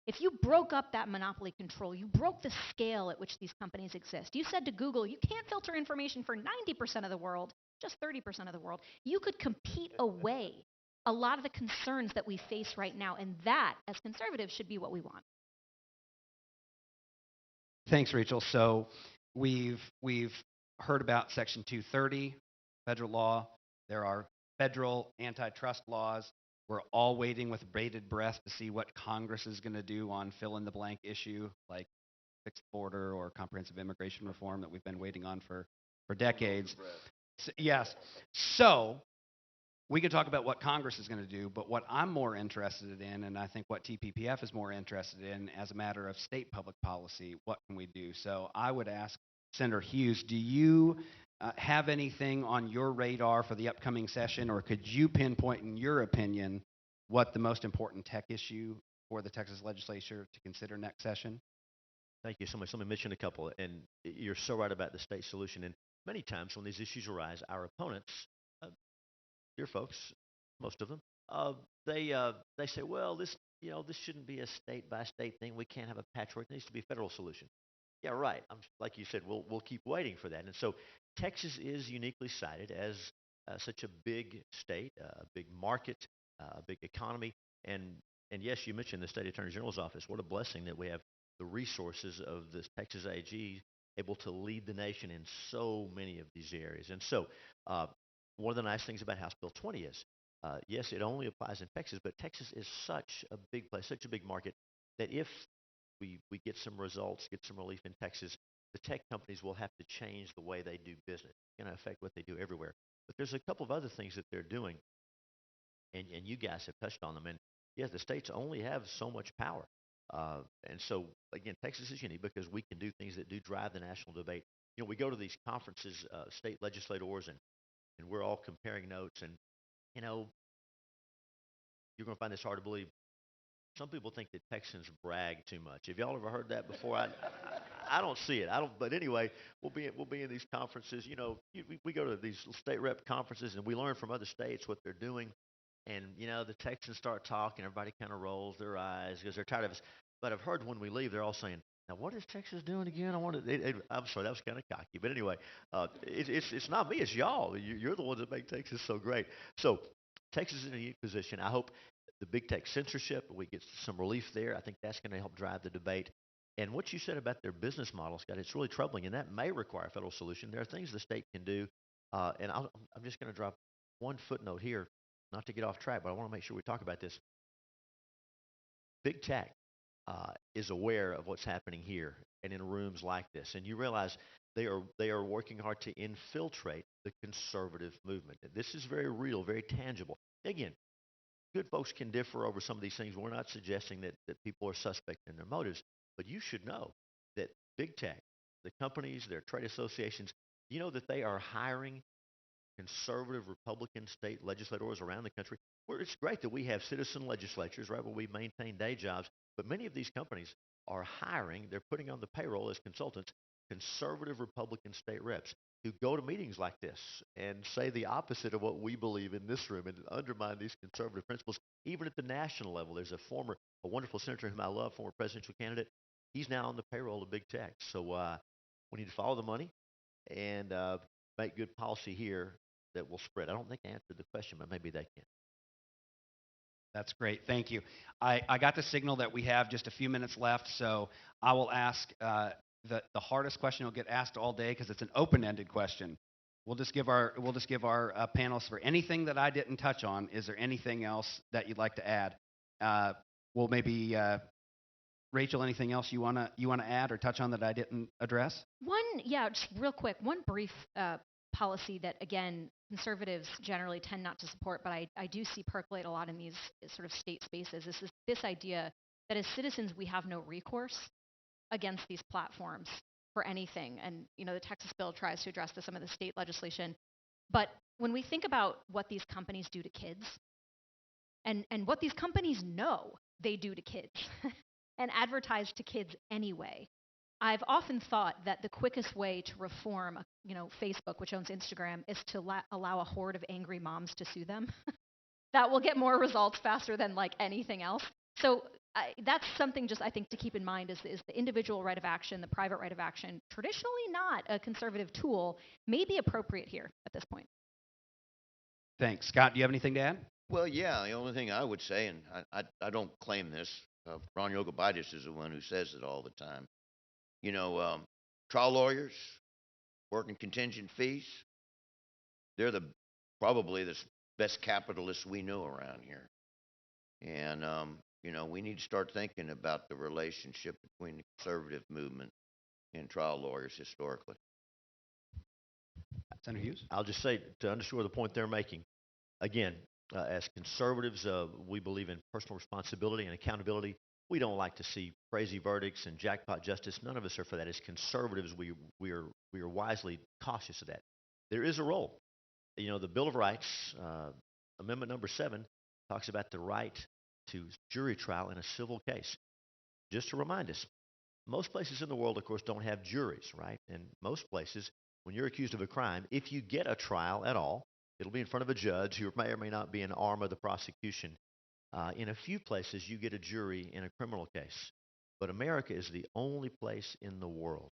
If you broke up that monopoly control, you broke the scale at which these companies exist. You said to Google, you can't filter information for 90% of the world, just 30% of the world. You could compete away a lot of the concerns that we face right now, and that, as conservatives, should be what we want. Thanks, Rachel. So we've heard about Section 230, federal law. There are federal antitrust laws. We're all waiting with bated breath to see what Congress is going to do on fill-in-the-blank issue like fixed border or comprehensive immigration reform that we've been waiting on for decades. So, yes. So we could talk about what Congress is going to do, but what I'm more interested in, and I think what TPPF is more interested in as a matter of state public policy, what can we do? So I would ask Senator Hughes, do you have anything on your radar for the upcoming session, or could you pinpoint, in your opinion, what the most important tech issue for the Texas legislature to consider next session? Thank you so much. Let me mention a couple, and you're so right about the state solution. And many times when these issues arise, our opponents, dear folks, most of them, they say, well, this shouldn't be a state-by-state thing. We can't have a patchwork. There needs to be a federal solution. Yeah, right. Like you said, we'll keep waiting for that. And so Texas is uniquely cited as such a big state, a big market, a big economy. And yes, you mentioned the state attorney general's office. What a blessing that we have the resources of this Texas AG able to lead the nation in so many of these areas. And so, one of the nice things about House Bill 20 is, yes, it only applies in Texas, but Texas is such a big place, such a big market, that if we get some results, get some relief in Texas, the tech companies will have to change the way they do business. It's going to affect what they do everywhere. But there's a couple of other things that they're doing, and you guys have touched on them. And yes, the states only have so much power. And so, again, Texas is unique because we can do things that do drive the national debate. We go to these conferences, state legislators, and we're all comparing notes. And, you know, you're going to find this hard to believe. Some people think that Texans brag too much. Have y'all ever heard that before? I don't see it. I don't. But anyway, we'll be in these conferences. We go to these state rep conferences and we learn from other states what they're doing. And the Texans start talking. Everybody kind of rolls their eyes because they're tired of us. But I've heard when we leave, they're all saying, "Now what is Texas doing again?" I'm sorry, that was kind of cocky. But anyway, it's not me. It's y'all. You're the ones that make Texas so great. So Texas is in a unique position. I hope the big tech censorship, we get some relief there. I think that's going to help drive the debate. And what you said about their business model, Scott, it's really troubling, and that may require a federal solution. There are things the state can do, and I'm just going to drop one footnote here, not to get off track, but I want to make sure we talk about this. Big tech is aware of what's happening here and in rooms like this, and you realize they are working hard to infiltrate the conservative movement. This is very real, very tangible. Again, good folks can differ over some of these things. We're not suggesting that people are suspect in their motives, but you should know that big tech, the companies, their trade associations, that they are hiring conservative Republican state legislators around the country. Where it's great that we have citizen legislatures, right, where we maintain day jobs, but many of these companies are hiring, they're putting on the payroll as consultants, conservative Republican state reps who go to meetings like this and say the opposite of what we believe in this room and undermine these conservative principles, even at the national level. There's a wonderful senator whom I love, former presidential candidate. He's now on the payroll of big tech. So we need to follow the money and make good policy here that will spread. I don't think I answered the question, but maybe they can. That's great. Thank you. I got the signal that we have just a few minutes left, so I will ask the hardest question will get asked all day because it's an open-ended question. We'll just give our panelists for anything that I didn't touch on. Is there anything else that you'd like to add? Well, maybe Rachel, anything else you wanna add or touch on that I didn't address? Just real quick. One brief policy that, again, conservatives generally tend not to support, but I do see percolate a lot in these sort of state spaces, is this idea that as citizens we have no recourse against these platforms for anything. And, the Texas bill tries to address some of the state legislation. But when we think about what these companies do to kids and what these companies know they do to kids and advertise to kids anyway, I've often thought that the quickest way to reform, Facebook, which owns Instagram, is to allow a horde of angry moms to sue them. That will get more results faster than anything else. So that's something just I think to keep in mind is the individual right of action, the private right of action, traditionally not a conservative tool, may be appropriate here at this point. Thanks. Scott, do you have anything to add? Well, yeah, the only thing I would say, and I don't claim this, Ron Yogobaitis is the one who says it all the time. Trial lawyers working contingent fees, they're probably the best capitalists we know around here. And, we need to start thinking about the relationship between the conservative movement and trial lawyers historically. Senator Hughes? I'll just say, to underscore the point they're making, again, as conservatives, we believe in personal responsibility and accountability. We don't like to see crazy verdicts and jackpot justice. None of us are for that. As conservatives, we are wisely cautious of that. There is a role. The Bill of Rights, Amendment number 7, talks about the right to jury trial in a civil case. Just to remind us, most places in the world, of course, don't have juries, right? And most places, when you're accused of a crime, if you get a trial at all, it'll be in front of a judge who may or may not be an arm of the prosecution. In a few places, you get a jury in a criminal case. But America is the only place in the world.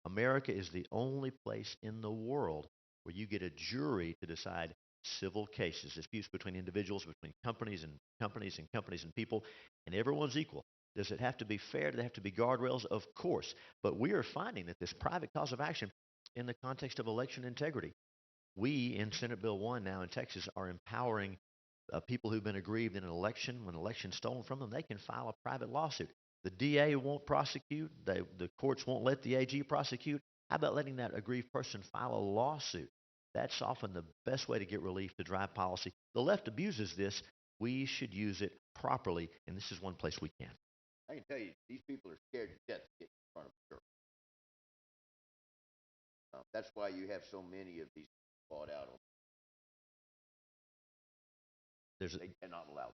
America is the only place in the world where you get a jury to decide civil cases, disputes between individuals, between companies and people, and everyone's equal. Does it have to be fair? Do there have to be guardrails? Of course. But we are finding that this private cause of action in the context of election integrity, we in Senate Bill 1 now in Texas are empowering people who've been aggrieved in an election, when an election's stolen from them, they can file a private lawsuit. The DA won't prosecute. The courts won't let the AG prosecute. How about letting that aggrieved person file a lawsuit? That's often the best way to get relief to drive policy. The left abuses this. We should use it properly, and this is one place we can. I can tell you, these people are scared to death to get in front of a jury. That's why you have so many of these bought out. They cannot allow.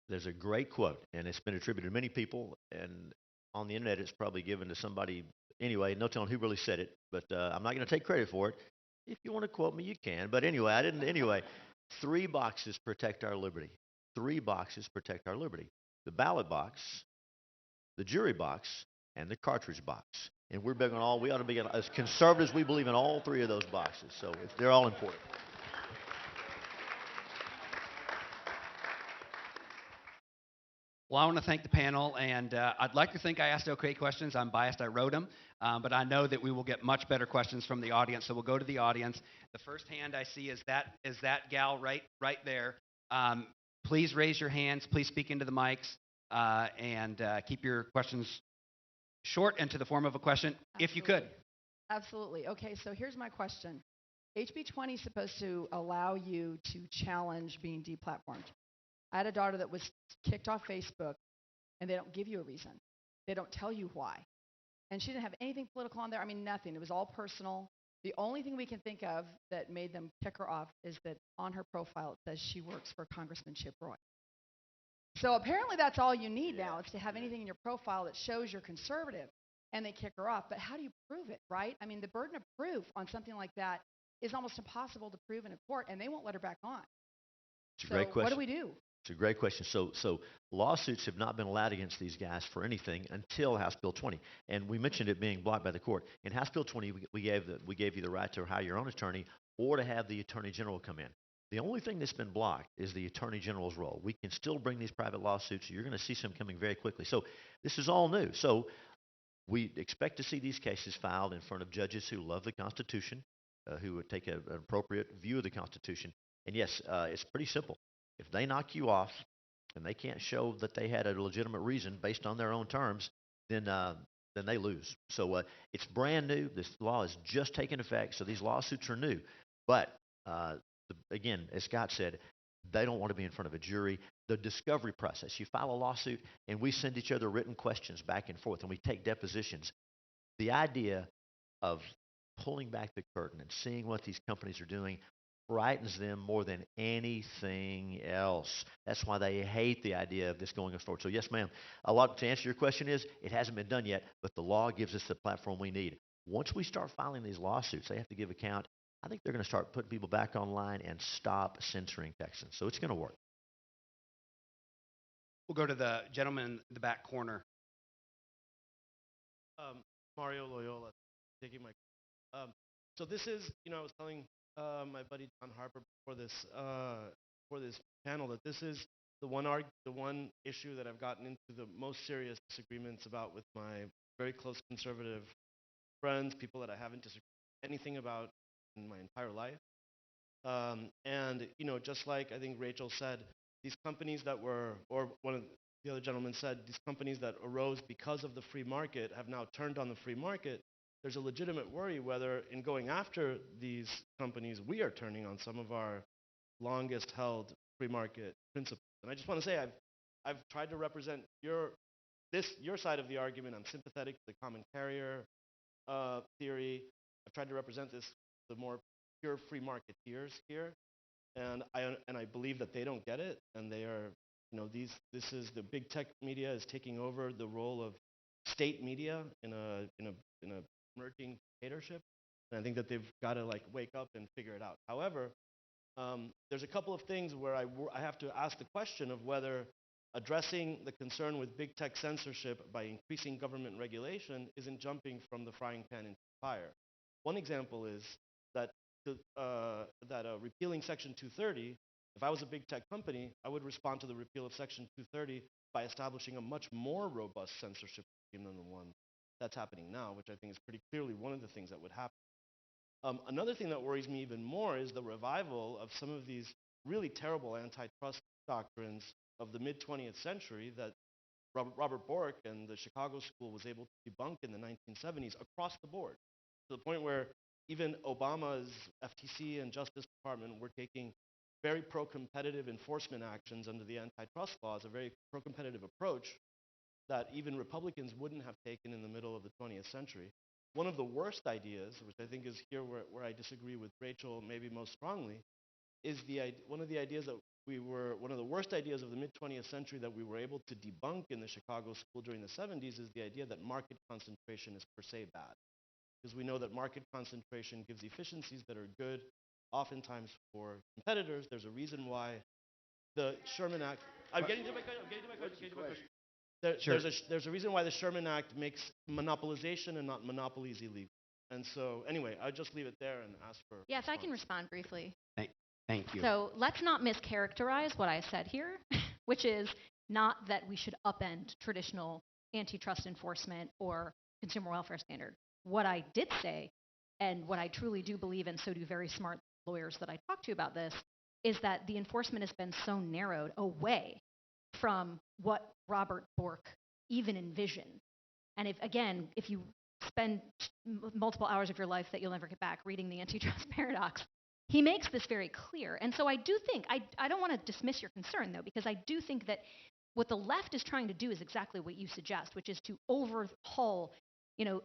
There's a great quote, and it's been attributed to many people, and on the internet it's probably given to somebody. Anyway, no telling who really said it, but I'm not going to take credit for it. If you want to quote me, you can. But anyway, I didn't. Anyway, 3 boxes protect our liberty. 3 boxes protect our liberty. The ballot box, the jury box, and the cartridge box. And we're big on all. We ought to be, as conservatives, we believe in all 3 of those boxes. So they're all important. Well, I want to thank the panel, and I'd like to think I asked okay questions. I'm biased, I wrote them, but I know that we will get much better questions from the audience, so we'll go to the audience. The first hand I see is that gal right there. Please raise your hands, please speak into the mics, and keep your questions short and to the form of a question, if you could. Absolutely. Okay, so here's my question. HB 20 is supposed to allow you to challenge being deplatformed. I had a daughter that was kicked off Facebook, and they don't give you a reason. They don't tell you why. And she didn't have anything political on there. I mean, nothing. It was all personal. The only thing we can think of that made them kick her off is that on her profile it says she works for Congressman Chip Roy. So apparently that's all you need now is to have anything in your profile that shows you're conservative, and they kick her off. But how do you prove it, right? I mean, the burden of proof on something like that is almost impossible to prove in a court, and they won't let her back on. It's a great question. What do we do? It's a great question. So lawsuits have not been allowed against these guys for anything until House Bill 20, and we mentioned it being blocked by the court. In House Bill 20, we gave you the right to hire your own attorney or to have the Attorney General come in. The only thing that's been blocked is the Attorney General's role. We can still bring these private lawsuits. You're going to see some coming very quickly. So this is all new. So we expect to see these cases filed in front of judges who love the Constitution, who would take an appropriate view of the Constitution. And yes, it's pretty simple. If they knock you off and they can't show that they had a legitimate reason based on their own terms, then they lose. So it's brand new. This law has just taken effect, so these lawsuits are new. But again, as Scott said, they don't want to be in front of a jury. The discovery process, you file a lawsuit, and we send each other written questions back and forth, and we take depositions. The idea of pulling back the curtain and seeing what these companies are doing frightens them more than anything else. That's why they hate the idea of this going forward. So yes, ma'am, to answer your question is, it hasn't been done yet, but the law gives us the platform we need. Once we start filing these lawsuits, they have to give account. I think they're going to start putting people back online and stop censoring Texans. So it's going to work. We'll go to the gentleman in the back corner. Mario Loyola, taking my. So this is, I was telling my buddy John Harper before this panel that this is the one issue that I've gotten into the most serious disagreements about with my very close conservative friends, people that I haven't disagreed anything about in my entire life. And just like I think Rachel said, these companies that were, or one of the other gentlemen said, these companies that arose because of the free market have now turned on the free market. There's a legitimate worry whether in going after these companies, we are turning on some of our longest held free market principles. And I just want to say I've tried to represent your side of the argument. I'm sympathetic to the common carrier theory. I've tried to represent the more pure free marketeers here. And I believe that they don't get it, and they are, this is the big tech media is taking over the role of state media in a emerging dictatorship, and I think that they've got to wake up and figure it out. However, there's a couple of things where I have to ask the question of whether addressing the concern with big tech censorship by increasing government regulation isn't jumping from the frying pan into the fire. One example is that repealing Section 230, if I was a big tech company, I would respond to the repeal of Section 230 by establishing a much more robust censorship regime than the one that's happening now, which I think is pretty clearly one of the things that would happen. Another thing that worries me even more is the revival of some of these really terrible antitrust doctrines of the mid-20th century that Robert Bork and the Chicago School was able to debunk in the 1970s across the board, to the point where even Obama's FTC and Justice Department were taking very pro-competitive enforcement actions under the antitrust laws, a very pro-competitive approach that even Republicans wouldn't have taken in the middle of the 20th century. One of the worst ideas, which I think is here where I disagree with Rachel maybe most strongly, is one of the worst ideas of the mid-20th century that we were able to debunk in the Chicago School during the 70s is the idea that market concentration is per se bad. Because we know that market concentration gives efficiencies that are good, oftentimes for competitors. There's a reason why the Sherman Act. I'm getting to my question. There's a reason why the Sherman Act makes monopolization and not monopolies illegal. And so, anyway, I'll just leave it there and ask for. Yeah, if I can respond briefly. Thank you. So let's not mischaracterize what I said here, which is not that we should upend traditional antitrust enforcement or consumer welfare standard. What I did say, and what I truly do believe, and so do very smart lawyers that I talk to about this, is that the enforcement has been so narrowed away from what Robert Bork even envisioned. And if you spend multiple hours of your life that you'll never get back reading the Antitrust Paradox, he makes this very clear. And so I do think, I don't want to dismiss your concern, though, because I do think that what the left is trying to do is exactly what you suggest, which is to overhaul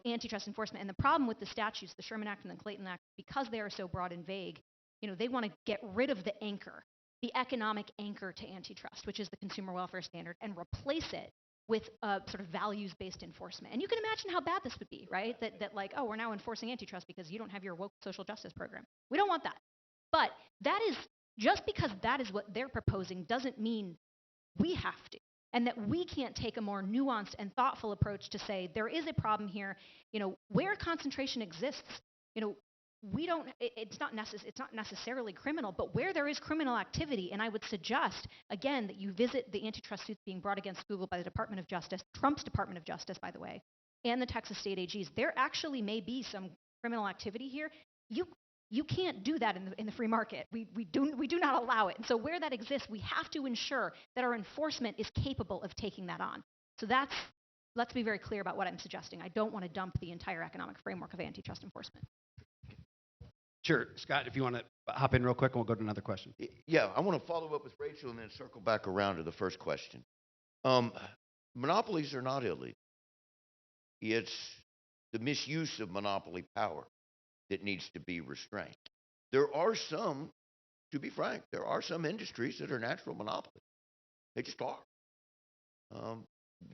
antitrust enforcement. And the problem with the statutes, the Sherman Act and the Clayton Act, because they are so broad and vague, they want to get rid of the anchor, the economic anchor to antitrust, which is the consumer welfare standard, and replace it with sort of values-based enforcement. And you can imagine how bad this would be, right? That like, oh, we're now enforcing antitrust because you don't have your woke social justice program. We don't want that. But that is, just because that is what they're proposing doesn't mean we have to. And that we can't take a more nuanced and thoughtful approach to say there is a problem here, where concentration exists, it's not necessarily criminal, but where there is criminal activity, and I would suggest, again, that you visit the antitrust suits being brought against Google by the Department of Justice, Trump's Department of Justice, by the way, and the Texas state AGs. There actually may be some criminal activity here. You can't do that in the free market. We do not allow it. And so where that exists, we have to ensure that our enforcement is capable of taking that on. So let's be very clear about what I'm suggesting. I don't want to dump the entire economic framework of antitrust enforcement. Sure, Scott, if you want to hop in real quick, and we'll go to another question. Yeah, I want to follow up with Rachel and then circle back around to the first question. Monopolies are not illegal. It's the misuse of monopoly power that needs to be restrained. There are some, to be frank, there are some industries that are natural monopolies. They just are.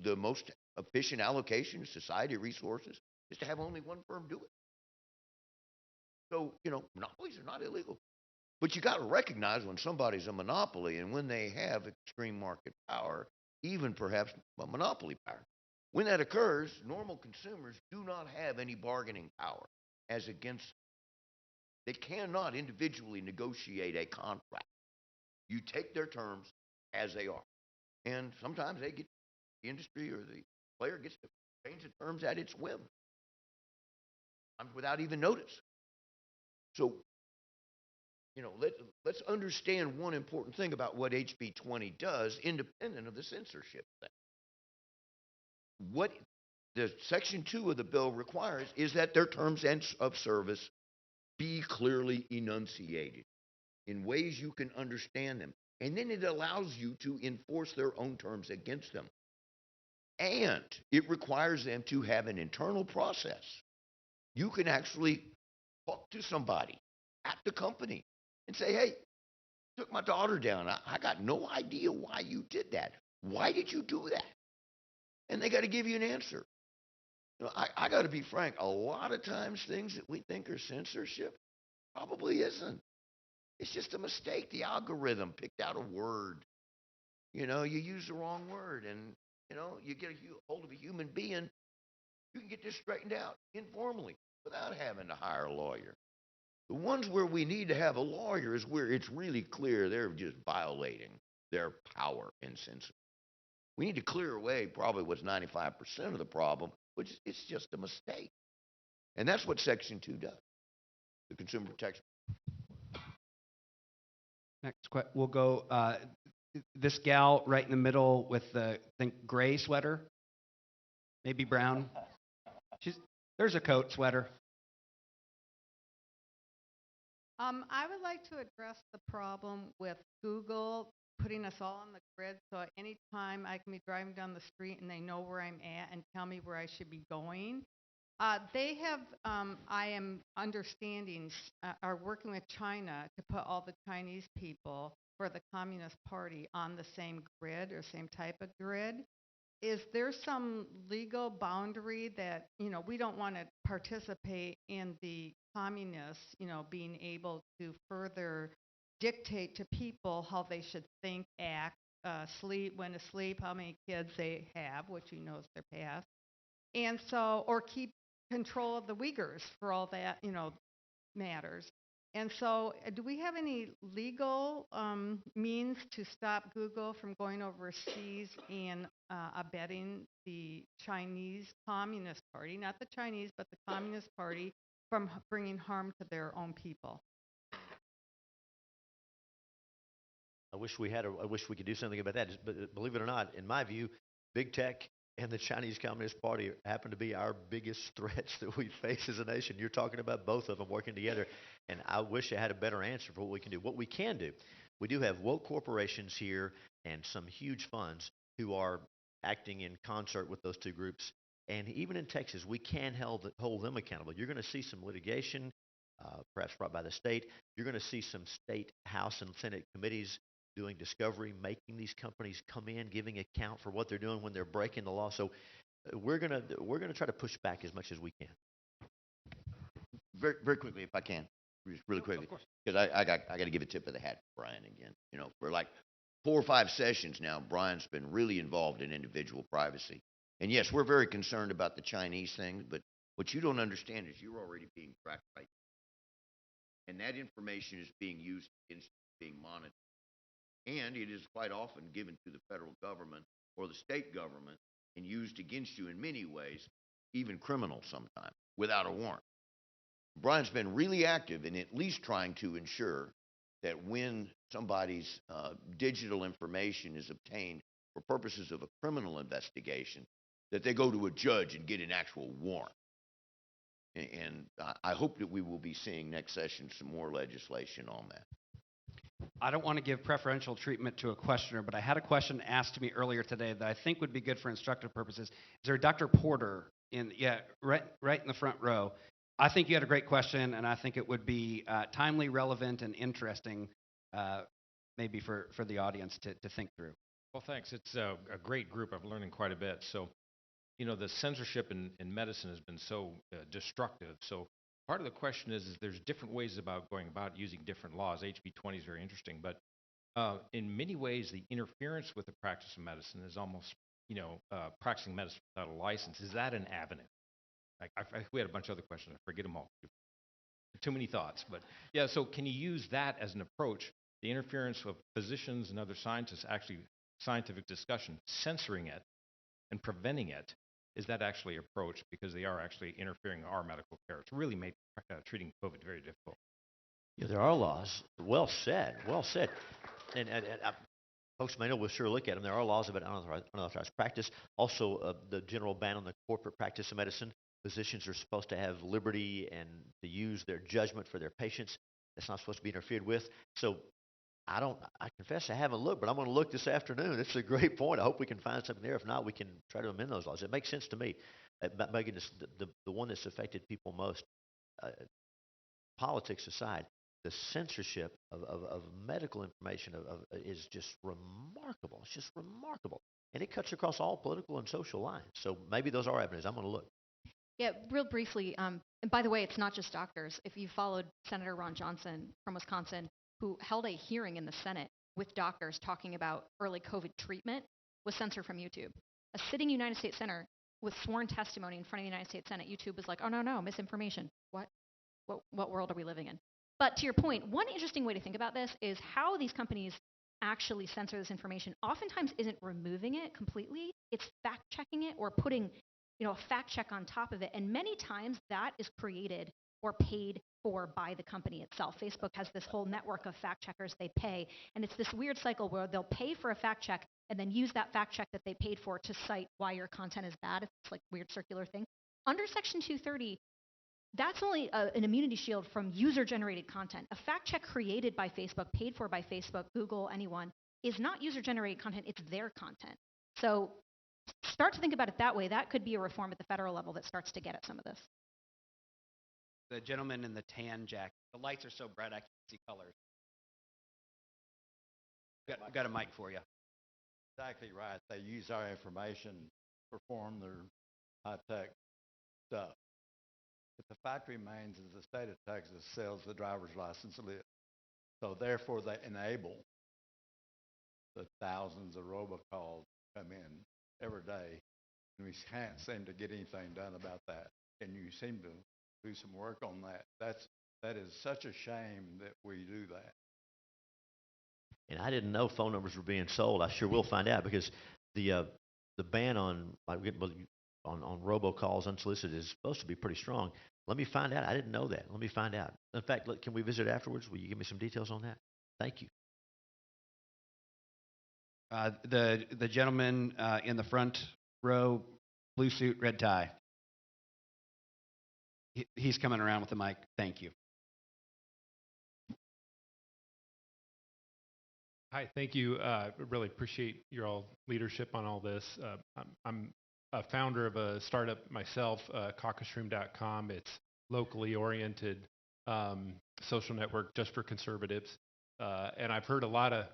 The most efficient allocation of society resources is to have only one firm do it. So, monopolies are not illegal. But you got to recognize when somebody's a monopoly and when they have extreme market power, even perhaps monopoly power. When that occurs, normal consumers do not have any bargaining power as against. They cannot individually negotiate a contract. You take their terms as they are. And sometimes the industry or the player gets to change the terms at its whim, without even notice. So, let's understand one important thing about what HB 20 does, independent of the censorship thing. What the Section 2 of the bill requires is that their terms of service be clearly enunciated in ways you can understand them. And then it allows you to enforce their own terms against them. And it requires them to have an internal process. You can actually talk to somebody at the company and say, hey, took my daughter down. I got no idea why you did that. Why did you do that? And they got to give you an answer. I got to be frank. A lot of times things that we think are censorship probably isn't. It's just a mistake. The algorithm picked out a word. You use the wrong word, and you get a hold of a human being. You can get this straightened out informally without having to hire a lawyer. The ones where we need to have a lawyer is where it's really clear they're just violating their power and censorship. We need to clear away probably what's 95% of the problem, which is it's just a mistake. And that's what Section 2 does, the Consumer Protection. Next question. We'll go this gal right in the middle with the, I think, gray sweater, maybe brown. There's a coat sweater. I would like to address the problem with Google putting us all on the grid, so at any time I can be driving down the street and they know where I'm at and tell me where I should be going. They have, I am understanding, are working with China to put all the Chinese people for the Communist Party on the same grid or same type of grid. Is there some legal boundary that, we don't want to participate in the communists, being able to further dictate to people how they should think, act, sleep, when to sleep, how many kids they have, which is their past, and so, or keep control of the Uyghurs for all that, matters. And so, do we have any legal means to stop Google from going overseas and abetting the Chinese Communist Party, not the Chinese, but the Communist Party, from bringing harm to their own people? I wish we could do something about that. But believe it or not, in my view, big tech and the Chinese Communist Party happen to be our biggest threats that we face as a nation. You're talking about both of them working together, and I wish I had a better answer for what we can do. What we can do, we do have woke corporations here and some huge funds who are acting in concert with those two groups. And even in Texas, we can hold them accountable. You're going to see some litigation, perhaps brought by the state. You're going to see some state House and Senate committees doing discovery, making these companies come in, giving account for what they're doing when they're breaking the law. So we're gonna try to push back as much as we can. Very, very quickly, if I can, just really quickly, because I got to give a tip of the hat to Bryan again. For like 4 or 5 sessions now, Bryan's been really involved in individual privacy. And yes, we're very concerned about the Chinese thing, but what you don't understand is you're already being tracked right now. And that information is being used against being monitored. And it is quite often given to the federal government or the state government and used against you in many ways, even criminal sometimes, without a warrant. Bryan's been really active in at least trying to ensure that when somebody's digital information is obtained for purposes of a criminal investigation, that they go to a judge and get an actual warrant. And I hope that we will be seeing next session some more legislation on that. I don't want to give preferential treatment to a questioner, but I had a question asked to me earlier today that I think would be good for instructive purposes. Is there Dr. Porter right in the front row? I think you had a great question, and I think it would be timely, relevant, and interesting, maybe for the audience to think through. Well, thanks. It's a great group. I'm learning quite a bit. So, the censorship in medicine has been so destructive. So part of the question is there's different ways about going about using different laws. HB 20 is very interesting, but in many ways, the interference with the practice of medicine is almost, practicing medicine without a license. Is that an avenue? We had a bunch of other questions. I forget them all. Too many thoughts, but yeah. So can you use that as an approach? The interference of physicians and other scientists, actually scientific discussion, censoring it and preventing it. Is that actually an approach, because they are actually interfering in our medical care? It's really made treating COVID very difficult. Yeah, there are laws. Well said. Well said. And folks may know, we'll sure look at them. There are laws about unauthorized practice. Also, the general ban on the corporate practice of medicine. Physicians are supposed to have liberty and to use their judgment for their patients. That's not supposed to be interfered with. So I confess I haven't looked, but I'm going to look this afternoon. It's a great point. I hope we can find something there. If not, we can try to amend those laws. It makes sense to me. Megan, the one that's affected people most, politics aside, the censorship of medical information is just remarkable. It's just remarkable. And it cuts across all political and social lines. So maybe those are avenues. I'm going to look. Yeah, real briefly, and by the way, it's not just doctors. If you followed Senator Ron Johnson from Wisconsin, who held a hearing in the Senate with doctors talking about early COVID treatment, was censored from YouTube. A sitting United States Senator with sworn testimony in front of the United States Senate, YouTube was like, oh, no, misinformation. What world are we living in? But to your point, one interesting way to think about this is how these companies actually censor this information oftentimes isn't removing it completely. It's fact checking it or putting, a fact check on top of it. And many times that is created or paid for by the company itself. Facebook has this whole network of fact checkers they pay. And it's this weird cycle where they'll pay for a fact check and then use that fact check that they paid for to cite why your content is bad. It's like a weird circular thing. Under Section 230, that's only an immunity shield from user-generated content. A fact check created by Facebook, paid for by Facebook, Google, anyone, is not user-generated content. It's their content. So start to think about it that way. That could be a reform at the federal level that starts to get at some of this. The gentleman in the tan jacket. The lights are so bright I can't see colors. Got a mic for you. Exactly right. They use our information to perform their high-tech stuff. But the fact remains is the state of Texas sells the driver's license list. So therefore, they enable the thousands of robocalls come in every day, and we can't seem to get anything done about that. And you seem to do some work on that. That is such a shame that we do that. And I didn't know phone numbers were being sold. I sure will find out because the ban on robocalls unsolicited is supposed to be pretty strong. Let me find out. I didn't know that. Let me find out. In fact, look, can we visit afterwards? Will you give me some details on that? Thank you. The gentleman in the front row, blue suit, red tie. He's coming around with the mic. Thank you. Hi, thank you. Really appreciate your all leadership on all this. I'm a founder of a startup myself, caucusroom.com. It's locally oriented social network just for conservatives. And I've heard a lot of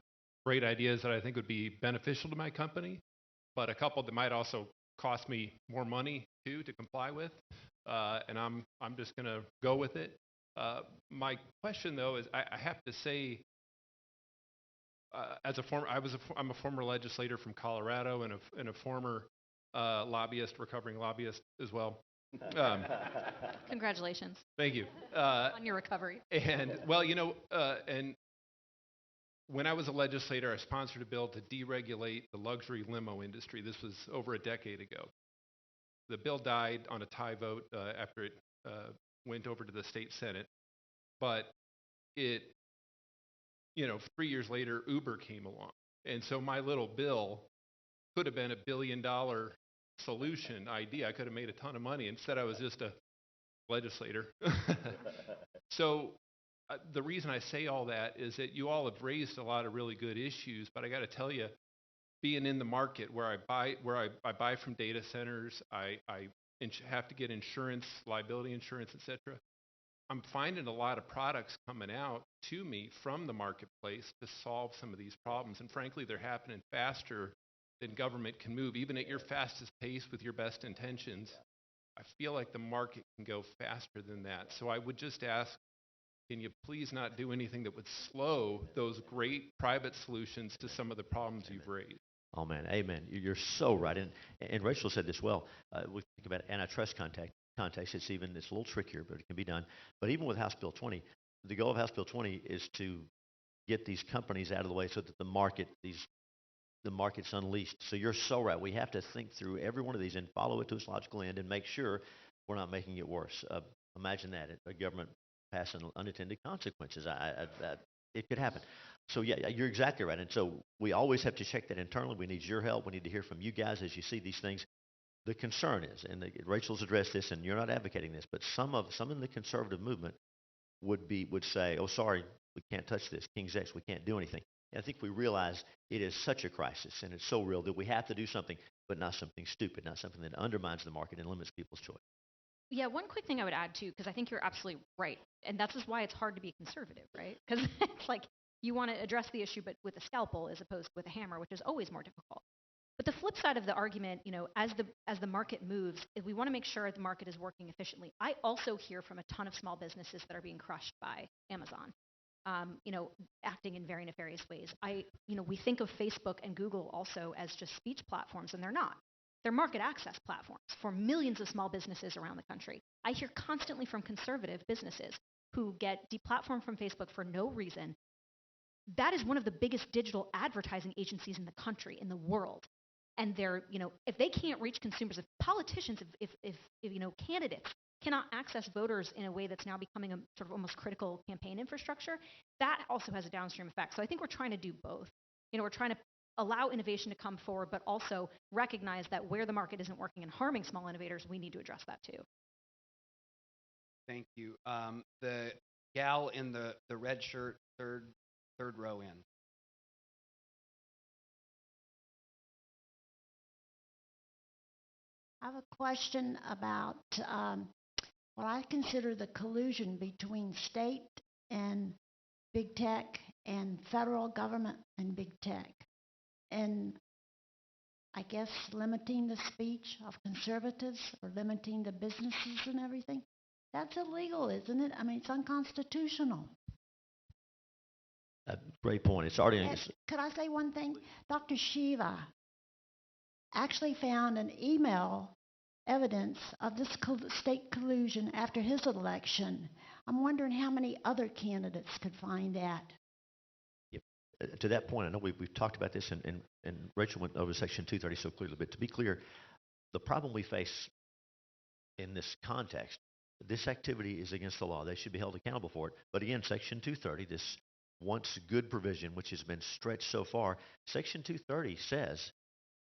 great ideas that I think would be beneficial to my company, but a couple that might also cost me more money too to comply with. And I'm just going to go with it. My question though is, I have to say, I'm a former legislator from Colorado and a former recovering lobbyist as well. Congratulations. Thank you. On your recovery. And and when I was a legislator, I sponsored a bill to deregulate the luxury limo industry. This was over a decade ago. The bill died on a tie vote after it went over to the state Senate, but it 3 years later, Uber came along. And so my little bill could have been $1 billion solution idea. I could have made a ton of money. Instead, I was just a legislator. So the reason I say all that is that you all have raised a lot of really good issues, but I got to tell you, being in the market where I buy from data centers, I have to get insurance, liability insurance, et cetera. I'm finding a lot of products coming out to me from the marketplace to solve some of these problems. And frankly, they're happening faster than government can move. Even at your fastest pace with your best intentions, I feel like the market can go faster than that. So I would just ask, can you please not do anything that would slow those great private solutions to some of the problems you've raised? Oh, man, amen. You're so right. And Rachel said this well. We think about antitrust context. It's a little trickier, but it can be done. But even with House Bill 20, the goal of House Bill 20 is to get these companies out of the way so that the market's unleashed. So you're so right. We have to think through every one of these and follow it to its logical end and make sure we're not making it worse. Imagine that, a government passing unintended consequences. It could happen. So yeah, you're exactly right. And so we always have to check that internally. We need your help. We need to hear from you guys as you see these things. The concern is, and Rachel's addressed this, and you're not advocating this, but some in the conservative movement would say, "Oh, sorry, we can't touch this. King's X, we can't do anything." And I think we realize it is such a crisis, and it's so real that we have to do something, but not something stupid, not something that undermines the market and limits people's choice. Yeah, one quick thing I would add too, because I think you're absolutely right, and that's just why it's hard to be conservative, right? Because it's like you want to address the issue, but with a scalpel as opposed to with a hammer, which is always more difficult. But the flip side of the argument, as the market moves, is we want to make sure the market is working efficiently. I also hear from a ton of small businesses that are being crushed by Amazon, acting in very nefarious ways. We think of Facebook and Google also as just speech platforms, and they're not. They're market access platforms for millions of small businesses around the country. I hear constantly from conservative businesses who get deplatformed from Facebook for no reason, that is one of the biggest digital advertising agencies in the country, in the world. And they're, if they can't reach consumers, if politicians, if candidates cannot access voters in a way that's now becoming a sort of almost critical campaign infrastructure, that also has a downstream effect. So I think we're trying to do both. We're trying to allow innovation to come forward, but also recognize that where the market isn't working and harming small innovators, we need to address that too. Thank you. The gal in the red shirt, third row in. I have a question about what I consider the collusion between state and big tech and federal government and big tech. And I guess limiting the speech of conservatives or limiting the businesses and everything. That's illegal, isn't it? I mean, it's unconstitutional. Great point. It's already. Could I say one thing? Dr. Shiva actually found an email evidence of this state collusion after his election. I'm wondering how many other candidates could find that. Yep. To that point, I know we've talked about this, and Rachel went over Section 230 so clearly, but to be clear, the problem we face in this context, this activity is against the law. They should be held accountable for it. But again, Section 230, this once good provision, which has been stretched so far, Section 230 says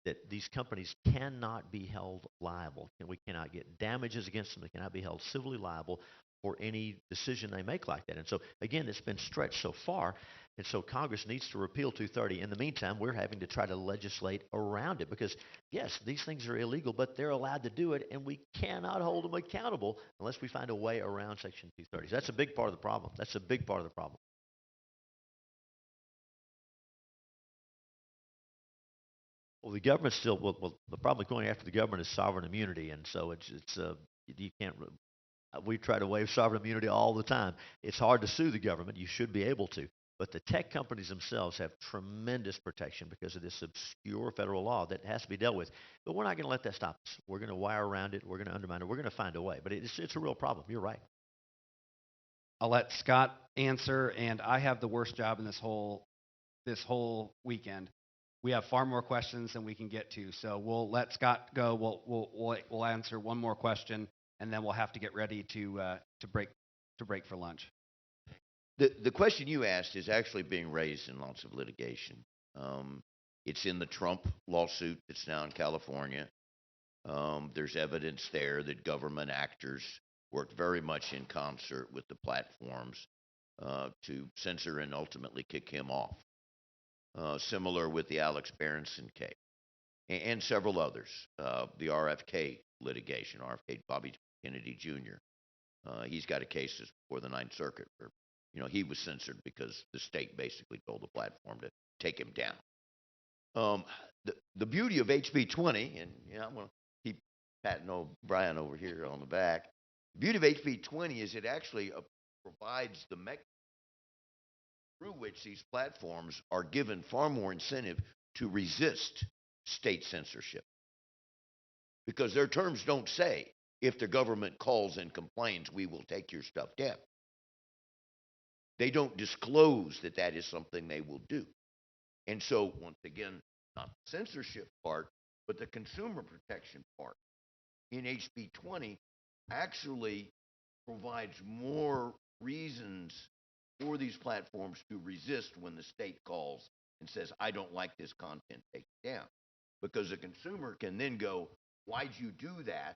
that these companies cannot be held liable. We cannot get damages against them. They cannot be held civilly liable for any decision they make like that. And so, again, it's been stretched so far, and so Congress needs to repeal 230. In the meantime, we're having to try to legislate around it because, yes, these things are illegal, but they're allowed to do it, and we cannot hold them accountable unless we find a way around Section 230. So that's a big part of the problem. That's a big part of the problem. Well, the government still. Well, the problem going after the government is sovereign immunity, and so it's you can't. We try to waive sovereign immunity all the time. It's hard to sue the government. You should be able to, but the tech companies themselves have tremendous protection because of this obscure federal law that has to be dealt with. But we're not going to let that stop us. We're going to wire around it. We're going to undermine it. We're going to find a way. But it's a real problem. You're right. I'll let Scott answer, and I have the worst job in this whole weekend. We have far more questions than we can get to, so we'll let Scott go. We'll answer one more question, and then we'll have to get ready to break for lunch. The question you asked is actually being raised in lots of litigation. It's in the Trump lawsuit that's now in California. There's evidence there that government actors worked very much in concert with the platforms to censor and ultimately kick him off. Similar with the Alex Berenson case and several others. The RFK litigation, RFK Bobby Kennedy Jr. He's got a case before the Ninth Circuit where he was censored because the state basically told the platform to take him down. The beauty of HB 20, and I'm going to keep patting old Bryan over here on the back. The beauty of HB 20 is it actually provides the mechanism through which these platforms are given far more incentive to resist state censorship. Because their terms don't say, if the government calls and complains, we will take your stuff down. They don't disclose that that is something they will do. And so, once again, not the censorship part, but the consumer protection part in HB 20 actually provides more reasons for these platforms to resist when the state calls and says, I don't like this content, take it down. Because the consumer can then go, why'd you do that?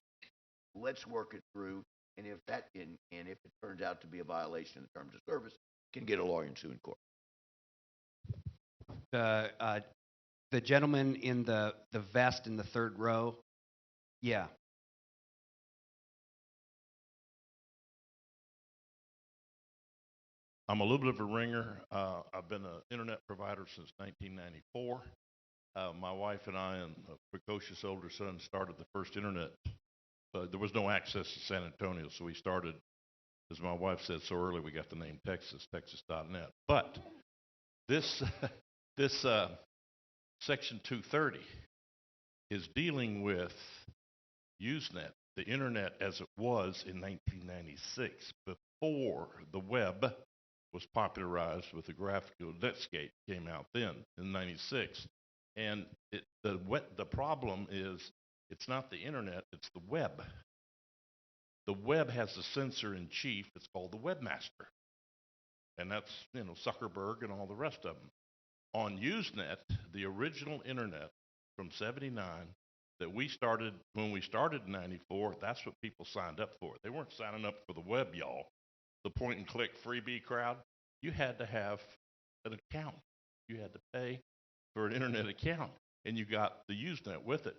Let's work it through. And if it turns out to be a violation of the terms of service, can get a lawyer and sue in court. The gentleman in the vest in the third row, yeah. I'm a little bit of a ringer. I've been an internet provider since 1994. My wife and I and a precocious older son started the first internet. There was no access to San Antonio, so we started, as my wife said so early, we got the name Texas, texas.net. But this Section 230 is dealing with Usenet, the internet as it was in 1996, before the web was popularized with the graphical Netscape came out then in '96. And the problem is it's not the internet, it's the web. The web has a censor in chief. It's called the webmaster. And that's, Zuckerberg and all the rest of them. On Usenet, the original internet from '79 that we started, when we started in '94, that's what people signed up for. They weren't signing up for the web, y'all. The point and click freebie crowd, you had to have an account. You had to pay for an internet account, and you got the Usenet with it.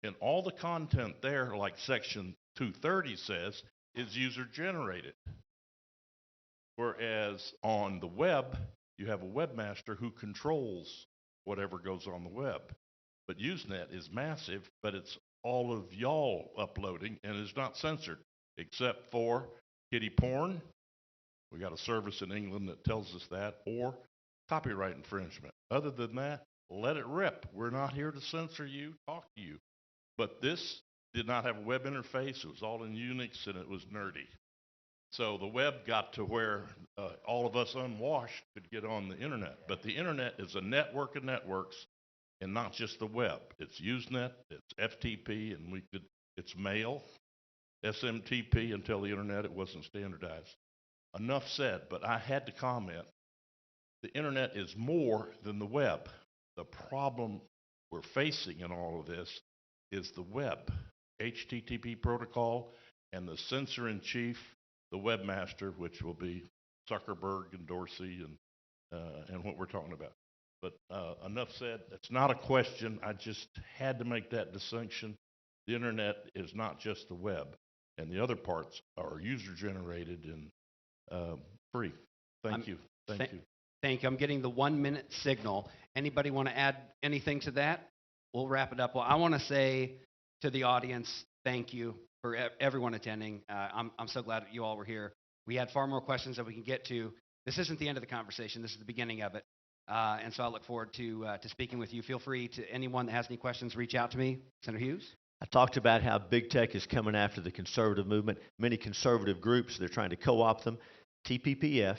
And all the content there, like Section 230 says, is user-generated. Whereas on the web, you have a webmaster who controls whatever goes on the web. But Usenet is massive, but it's all of y'all uploading, and is not censored, except for kiddie porn. We got a service in England that tells us that, or copyright infringement. Other than that, let it rip. We're not here to censor you, talk to you. But this did not have a web interface. It was all in Unix, and it was nerdy. So the web got to where all of us unwashed could get on the internet. But the internet is a network of networks, and not just the web. It's Usenet, it's FTP, and it's mail, SMTP until the internet. It wasn't standardized. Enough said, but I had to comment. The internet is more than the web. The problem we're facing in all of this is the web, HTTP protocol, and the censor-in-chief, the webmaster, which will be Zuckerberg and Dorsey and what we're talking about. But enough said. It's not a question. I just had to make that distinction. The internet is not just the web, and the other parts are user-generated and free. Thank you. Thank you. Thank you. I'm getting the 1 minute signal. Anybody want to add anything to that? We'll wrap it up. Well, I want to say to the audience, thank you for everyone attending. I'm so glad that you all were here. We had far more questions that we can get to. This isn't the end of the conversation. This is the beginning of it. And so I look forward to speaking with you. Feel free to, anyone that has any questions, reach out to me. Senator Hughes? I talked about how big tech is coming after the conservative movement. Many conservative groups, they're trying to co-opt them. TPPF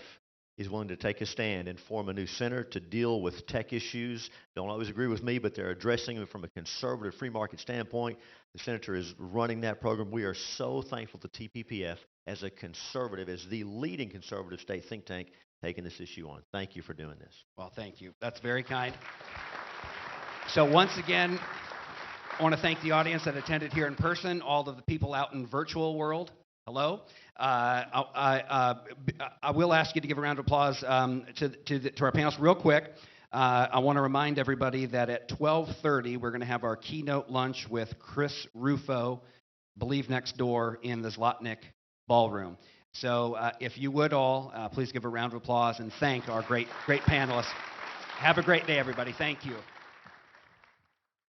is willing to take a stand and form a new center to deal with tech issues. Don't always agree with me, but they're addressing them from a conservative free market standpoint. The senator is running that program. We are so thankful to TPPF as a conservative, as the leading conservative state think tank, taking this issue on. Thank you for doing this. Well, thank you. That's very kind. So once again, I want to thank the audience that attended here in person, all of the people out in virtual world. Hello. I will ask you to give a round of applause to our panelists real quick. I want to remind everybody that at 12:30 we're going to have our keynote lunch with Chris Rufo, Believe Next Door, in the Zlotnick Ballroom. So if you would all, please give a round of applause and thank our great panelists. Have a great day, everybody. Thank you.